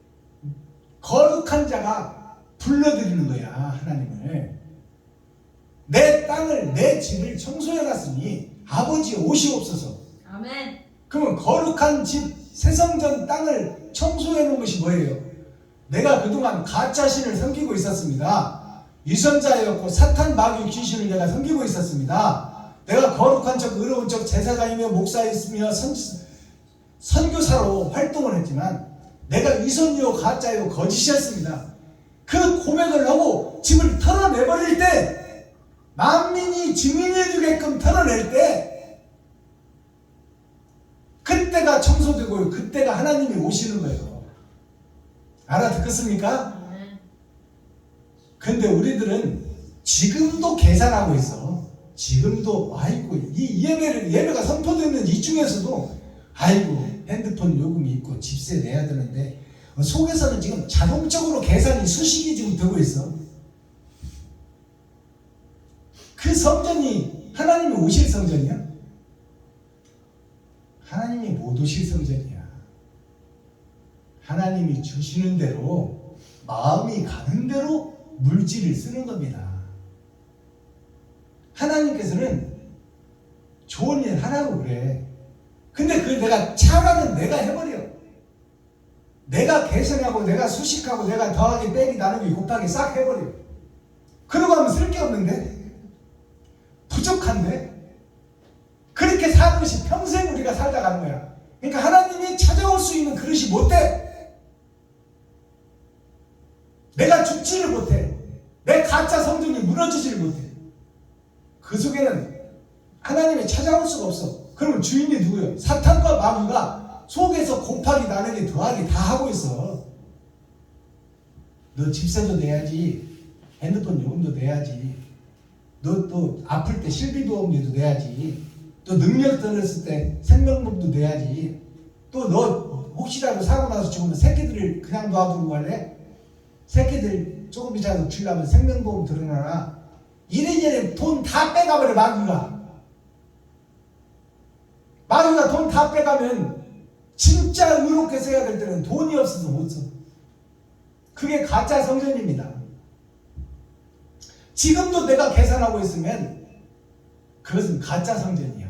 거룩한 자가 불러들이는 거야. 하나님을. 내 땅을 내 집을 청소해놨으니 아버지 오시옵소서. 아멘. 그러면 거룩한 집 새성전 땅을 청소해놓은 것이 뭐예요? 내가 그동안 가짜 신을 섬기고 있었습니다. 유선자였고 사탄 마귀 귀신을 내가 섬기고 있었습니다. 내가 거룩한 척 의로운 척 제사장이며 목사였으며 선교사로 활동을 했지만 내가 위선이요 가짜요 거짓이었습니다. 그 고백을 하고 집을 털어내버릴 때 만민이 증인해주게끔 털어낼 때 그때가 청소되고 그때가 하나님이 오시는 거예요. 알아듣겠습니까? 근데 우리들은 지금도 계산하고 있어. 지금도 아이고 이 예배가 선포되는 이 중에서도 아이고 핸드폰 요금이 있고 집세 내야 되는데 속에서는 지금 자동적으로 계산이 수식이 지금 되고 있어. 그 성전이 하나님이 오실 성전이야? 하나님이 못 오실 성전이야. 하나님이 주시는 대로 마음이 가는 대로 물질을 쓰는 겁니다. 하나님께서는 좋은 일 하라고 그래. 근데 그걸 내가 차라는 내가 해버려. 내가 계산하고 내가 수식하고 내가 더하기 빼기 나누기 곱하기 싹 해버려. 그러고 하면 쓸 게 없는데? 부족한데? 그렇게 사는 것이 평생 우리가 살다 가는 거야. 그러니까 하나님이 찾아올 수 있는 그릇이 못 돼. 내가 죽지를 못해. 내 가짜 성전이 무너지지를 못해. 그 속에는 하나님이 찾아올 수가 없어. 그러면 주인이 누구예요? 사탄과 마귀가 속에서 곱하기 나누기 더하기 다 하고 있어. 너 집세도 내야지. 핸드폰 요금도 내야지. 너 또 아플 때 실비보험료도 내야지. 또 능력 떨어졌을 때 생명보험도 내야지. 또 너 혹시라도 사고 나서 죽으면 새끼들을 그냥 놔두고 갈래? 새끼들 조금이라도 주려면 생명보험 들어놔라. 이래저래 돈 다 빼가버려. 마귀가 돈 다 빼가면 진짜 의롭게 써야 될 때는 돈이 없어서 못 써. 그게 가짜 성전입니다. 지금도 내가 계산하고 있으면 그것은 가짜 성전이야.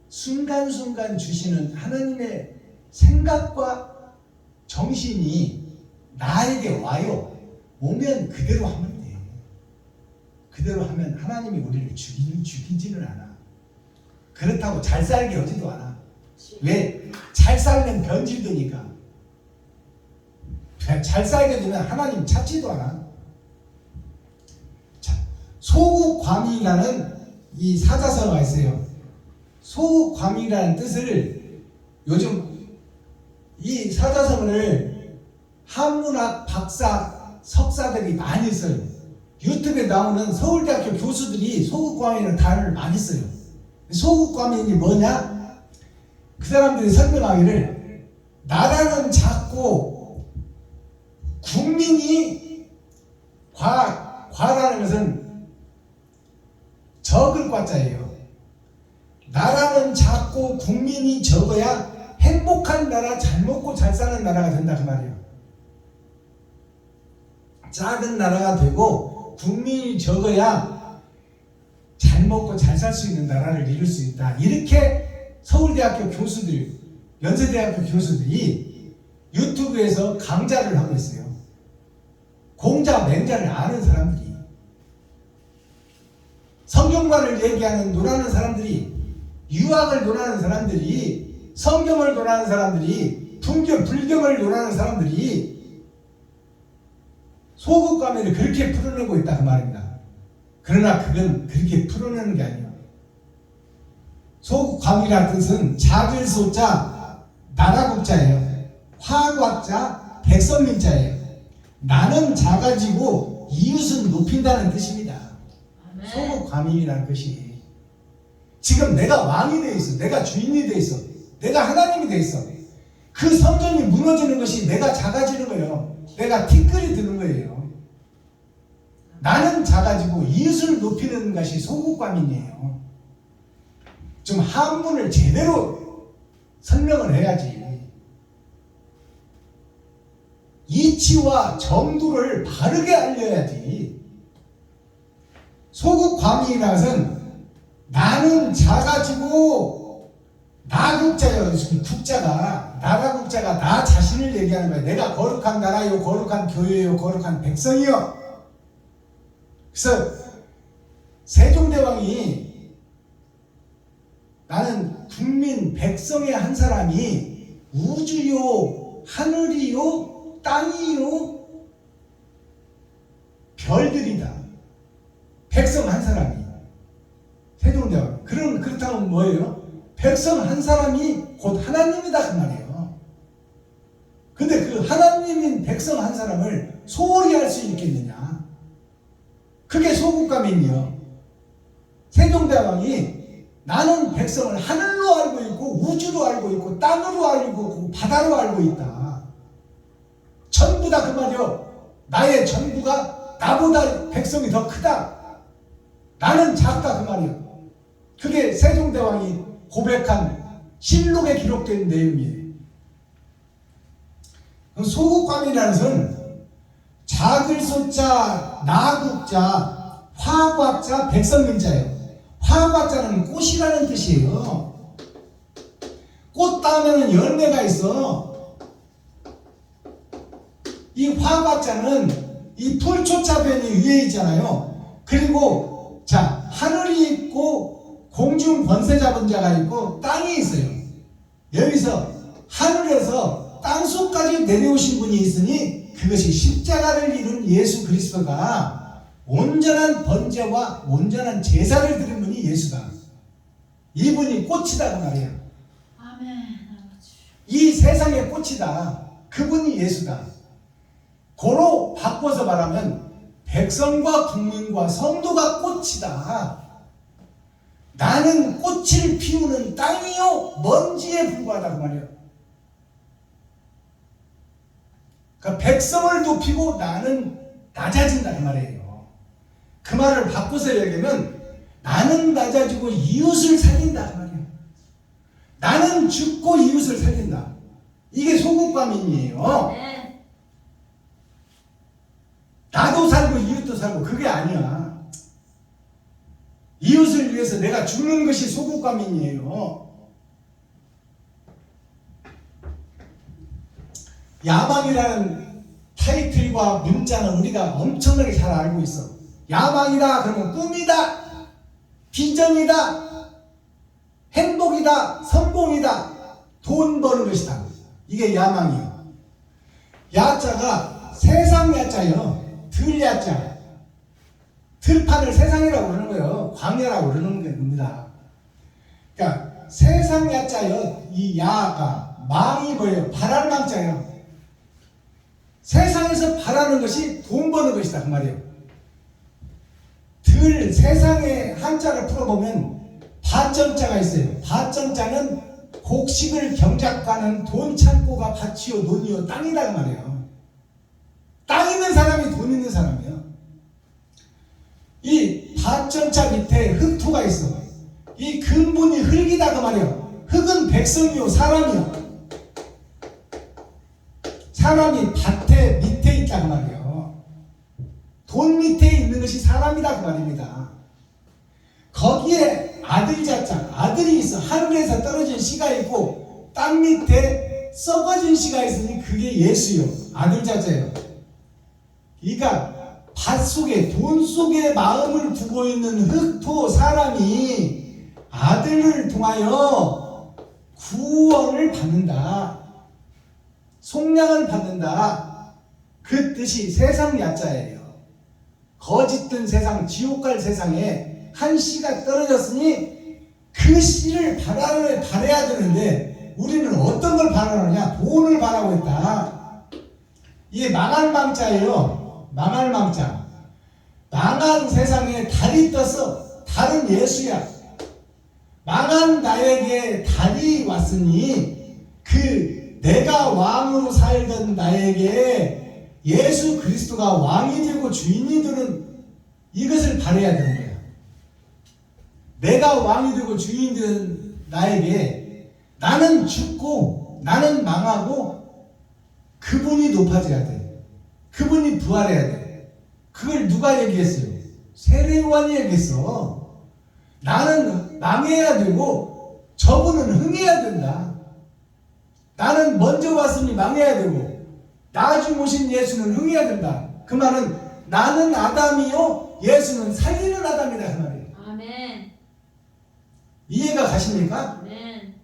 순간순간 주시는 하나님의 생각과 정신이 나에게 와요. 오면 그대로 하면 돼. 그대로 하면 하나님이 우리를 죽이지는 않아. 그렇다고 잘 살게 하지도 않아. 왜? 잘 살면 변질되니까. 잘 살게 되면 하나님 찾지도 않아. 자, 소국과민이라는 이 사자성어가 있어요. 소국과민이라는 뜻을 요즘 이 사자성어를 한문학 박사, 석사들이 많이 써요. 유튜브에 나오는 서울대학교 교수들이 소국과민이라는 단어를 많이 써요. 소국과민이 뭐냐? 그 사람들이 설명하기를 나라는 작고 국민이 과라는 것은 적을 과자예요. 나라는 작고 국민이 적어야 행복한 나라, 잘 먹고 잘 사는 나라가 된다 그 말이에요. 작은 나라가 되고 국민이 적어야 잘 먹고 잘 살 수 있는 나라를 이룰 수 있다. 이렇게 서울대학교 교수들, 연세대학교 교수들이 유튜브에서 강좌를 하고 있어요. 공자, 맹자를 아는 사람들이, 성경과를 얘기하는 논하는 사람들이, 유학을 논하는 사람들이, 성경을 논하는 사람들이, 불경을 논하는 사람들이 소국과민을 그렇게 풀어내고 있다 그 말입니다. 그러나 그건 그렇게 풀어내는 게 아니에요. 소국과민이라는 뜻은 작을 소자 나라국자예요. 화학자 백선민자예요. 나는 작아지고 이웃은 높인다는 뜻입니다. 소국과민이라는 것이 지금 내가 왕이 돼 있어. 내가 주인이 돼 있어. 내가 하나님이 돼 있어. 그 성전이 무너지는 것이 내가 작아지는 거예요. 내가 티끌이 드는 거예요. 나는 작아지고 이웃을 높이는 것이 소국과민이에요. 좀 한문을 제대로 설명을 해야지. 이치와 정도를 바르게 알려야지. 소국과민이라는 것은 나는 작아지고 나국자예요. 국자가 나라국자가 나 자신을 얘기하는 거예요. 내가 거룩한 나라요, 거룩한 교회요, 거룩한 백성이요. 그래서 세종대왕이 나는 국민 백성의 한 사람이 우주요, 하늘이요, 땅이요, 별들이다. 백성 한 사람이. 세종대왕. 그렇다면 뭐예요? 백성 한 사람이 곧 하나님이다 그 말이에요. 근데 그 하나님인 백성 한 사람을 소홀히 할 수 있겠느냐? 그게 소국감이요. 세종대왕이 나는 백성을 하늘로 알고 있고 우주로 알고 있고 땅으로 알고 있고 바다로 알고 있다. 전부 다 그 말이요. 나의 전부가 나보다 백성이 더 크다. 나는 작다 그 말이요. 그게 세종대왕이 고백한 실록에 기록된 내용이에요. 소국감이라는 것은 작을 소자, 나국자, 화과자, 백성민자예요. 화과자는 꽃이라는 뜻이에요. 꽃 다음에는 열매가 있어. 이 화과자는 이 풀초자변이 위에 있잖아요. 그리고 자, 하늘이 있고 공중 권세 잡은 자가 있고 땅이 있어요. 여기서 하늘에서 땅속까지 내려오신 분이 있으니 그것이 십자가를 이룬 예수 그리스도가 온전한 번제와 온전한 제사를 드린 분이 예수다. 이분이 꽃이다 그 말이에요. 아멘. 이 세상의 꽃이다. 그분이 예수다. 고로 바꿔서 말하면 백성과 국민과 성도가 꽃이다. 나는 꽃을 피우는 땅이요 먼지에 불과하다 그 말이에요. 그러니까 백성을 높이고 나는 낮아진다 그 말이에요. 그 말을 바꿔서 얘기하면 나는 낮아지고 이웃을 살린다 그 말이에요. 나는 죽고 이웃을 살린다. 이게 소국감인이에요. 네. 나도 살고 이웃도 살고 그게 아니야. 이웃을 위해서 내가 죽는 것이 소국감인이에요. 야망이라는 타이틀과 문자는 우리가 엄청나게 잘 알고 있어. 야망이다 그러면 꿈이다, 비전이다, 행복이다, 성공이다, 돈 버는 것이다. 이게 야망이에요. 야자가 세상 야자예요. 들 야자. 들판을 세상이라고 그러는 거예요. 광야라고 그러는 겁니다. 그러니까 세상 야자요. 이 야가 망이 뭐예요? 바랄 망자예요. 세상에서 바라는 것이 돈 버는 것이다 그 말이에요. 들 세상의 한자를 풀어보면 밭점자가 있어요. 밭점자는 곡식을 경작하는 돈 창고가 밭이요 논이요 땅이다 그 말이에요. 땅 있는 사람이 돈 있는 사람이에요. 이 밭점자 밑에 흙토가 있어. 이 근본이 흙이다 그 말이에요. 흙은 백성이요 사람이요. 사람이 밭에 밑에 있다 그 말이에요. 돈 밑에 있는 것이 사람이다 그 말입니다. 거기에 아들 자자, 아들이 있어. 하늘에서 떨어진 씨가 있고 땅 밑에 썩어진 씨가 있으니 그게 예수요. 아들 자자예요. 그러니까 밭 속에 돈 속에 마음을 두고 있는 흙토 사람이 아들을 통하여 구원을 받는다. 속량을 받는다. 그 뜻이 세상 야자예요. 거짓된 세상, 지옥 갈 세상에 한 씨가 떨어졌으니 그 씨를 바라야 되는데 우리는 어떤 걸 바라느냐? 돈을 바라고 있다. 이게 망할 망자예요. 망할 망자. 망한 세상에 달이 떴어. 달은 예수야. 망한 나에게 달이 왔으니 내가 왕으로 살던 나에게 예수 그리스도가 왕이 되고 주인이 되는 이것을 바라야 되는 거야. 내가 왕이 되고 주인이 되는 나에게 나는 죽고 나는 망하고 그분이 높아져야 돼. 그분이 부활해야 돼. 그걸 누가 얘기했어요? 세례요한이 얘기했어. 나는 망해야 되고 저분은 흥해야 된다. 나는 먼저 왔으니 망해야 되고 나중 오신 예수는 흥해야 된다. 그 말은 나는 아담이요 예수는 살리는 아담이다 그 말이에요. 아멘. 이해가 가십니까? 아멘.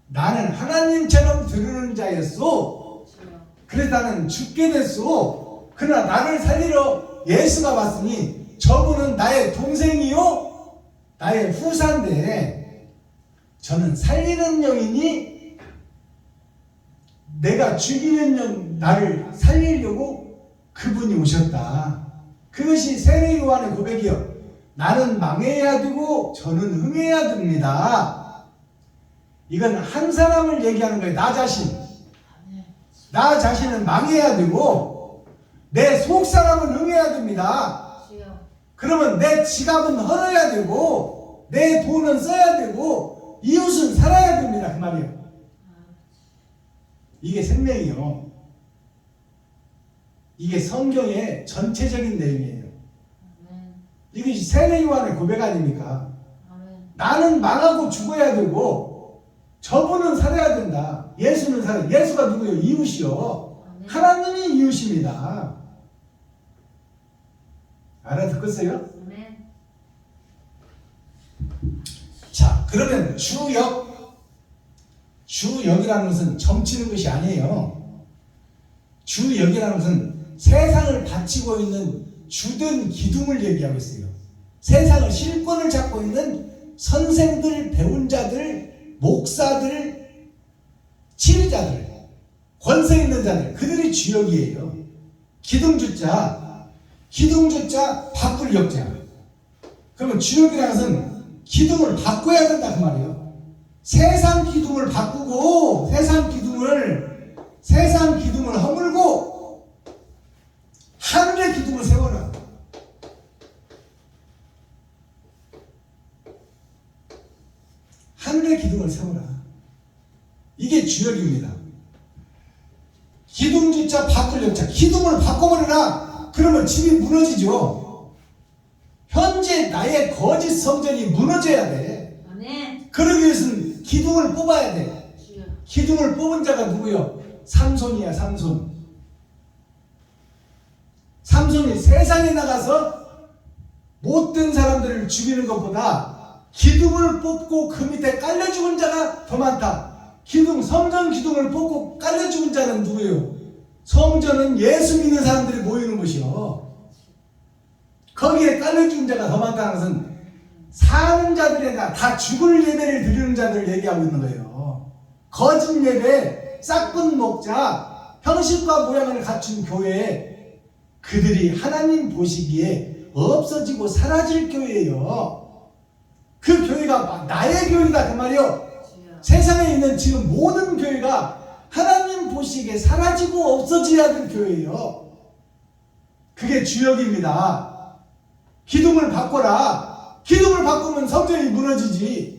나는 하나님처럼 들으는 자였소. 주여. 그래서 나는 죽게 됐소. 그러나 나를 살리러 예수가 왔으니 저분은 나의 동생이요 나의 후사인데 저는 살리는 영이니 내가 죽이는 영 나를 살리려고 그분이 오셨다. 그것이 세례 요한의 고백이요. 나는 망해야 되고 저는 흥해야 됩니다. 이건 한 사람을 얘기하는 거예요. 나 자신. 나 자신은 망해야 되고 내 속 사람은 흥해야 됩니다. 그러면 내 지갑은 헐어야 되고 내 돈은 써야 되고 이웃은 살아야 됩니다. 그 말이에요. 이게 생명이요. 이게 성경의 전체적인 내용이에요. 이것이 세례 요한의 고백 아닙니까? 나는 망하고 죽어야 되고 저분은 살아야 된다. 예수는 살아야. 예수가 누구예요? 이웃이요. 하나님이 이웃입니다. 알아듣겠어요? 자, 그러면 주역이라는 것은 점치는 것이 아니에요. 주역이라는 것은 세상을 바치고 있는 주든 기둥을 얘기하고 있어요. 세상을 실권을 잡고 있는 선생들, 배운자들, 목사들, 지휘자들, 권세 있는 자들, 그들이 주역이에요. 기둥주자, 바꿀 역자. 그러면 주역이라는 것은 기둥을 바꿔야 된다 그 말이에요. 세상 기둥을 바꾸고 세상 기둥을 허물고 하늘의 기둥을 세워라. 하늘의 기둥을 세워라. 이게 주역입니다. 기둥주자 바꿀 역자. 기둥을 바꿔버려라. 그러면 집이 무너지죠. 현재 나의 거짓 성전이 무너져야 돼. 그러기 위해서는 기둥을 뽑아야 돼. 기둥을 뽑은 자가 누구요? 삼손이야. 삼손이 세상에 나가서 못된 사람들을 죽이는 것보다 기둥을 뽑고 그 밑에 깔려 죽은 자가 더 많다. 성전 기둥을 뽑고 깔려 죽은 자는 누구예요? 성전은 예수 믿는 사람들이 모이는 곳이요. 거기에 깔려 죽은 자가 더 많다는 것은 사는 자들에다 다 죽을 예배를 드리는 자들을 얘기하고 있는 거예요. 거짓 예배, 싹군 목자, 형식과 모양을 갖춘 교회, 그들이 하나님 보시기에 없어지고 사라질 교회예요. 그 교회가 나의 교회다 그 말이요. 세상에 있는 지금 모든 교회가 하나님 보시기에 사라지고 없어져야 될 교회예요. 그게 주역입니다. 기둥을 바꿔라. 기둥을 바꾸면 성전이 무너지지.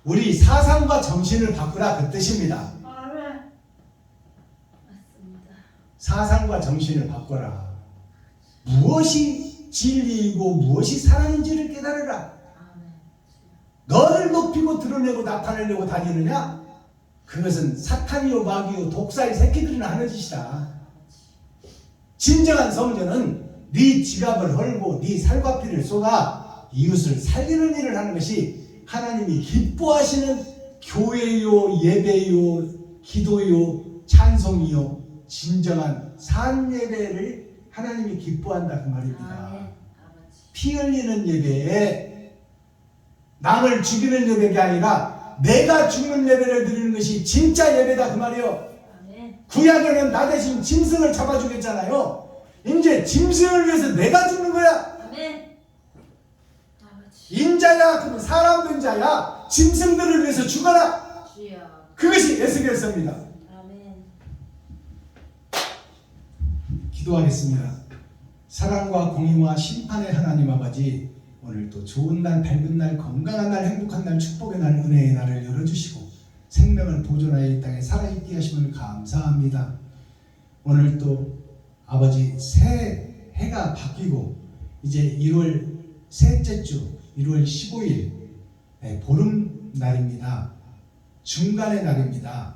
우리 사상과 정신을 바꾸라 그 뜻입니다. 사상과 정신을 바꿔라. 무엇이 진리이고 무엇이 사랑인지를 깨달으라. 너를 높이고 드러내고 나타내려고 다니느냐? 그것은 사탄이요 마귀요 독사의 새끼들이나 하는 짓이다. 진정한 성전은 네 지갑을 헐고 네 살과 피를 쏟아 이웃을 살리는 일을 하는 것이 하나님이 기뻐하시는 교회요, 예배요, 기도요, 찬송이요, 진정한 산 예배를 하나님이 기뻐한다 그 말입니다. 피 흘리는 예배에 남을 죽이는 예배가 아니라 내가 죽는 예배를 드리는 것이 진짜 예배다 그 말이요. 구약에는 나 대신 짐승을 잡아주겠잖아요. 이제 짐승을 위해서 내가 죽는 거야. 인자야, 그럼 사람 된 자야. 짐승들을 위해서 죽어라. 그것이 에스겔서입니다. 기도하겠습니다. 사랑과 공의와 심판의 하나님 아버지, 오늘 또 좋은 날, 밝은 날, 건강한 날, 행복한 날, 축복의 날, 은혜의 날을 열어주시고 생명을 보존하여 이 땅에 살아있게 하심을 감사합니다. 오늘 또 아버지 새 해가 바뀌고 이제 1월 셋째 주 1월 15일 보름날입니다. 중간의 날입니다.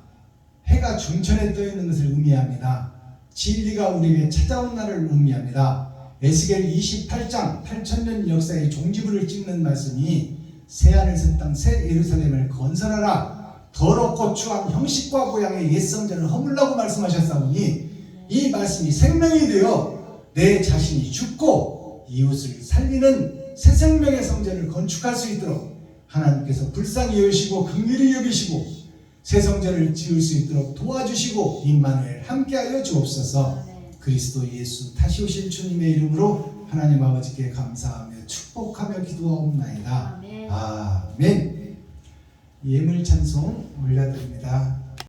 해가 중천에 떠 있는 것을 의미합니다. 진리가 우리에게 찾아온 날을 의미합니다. 에스겔 28장 8,000년 역사의 종지부를 찍는 말씀이 새하늘 새 땅 새 예루살렘을 건설하라. 더럽고 추한 형식과 모양의 옛 성전을 허물라고 말씀하셨사오니 이 말씀이 생명이 되어 내 자신이 죽고 이웃을 살리는 새 생명의 성전을 건축할 수 있도록 하나님께서 불쌍히 여기시고 긍휼히 여기시고 새 성전을 지을 수 있도록 도와주시고 임마누엘 함께하여 주옵소서. 그리스도 예수 다시 오실 주님의 이름으로 하나님 아버지께 감사하며 축복하며 기도하옵나이다. 아멘. 예물 찬송 올려드립니다.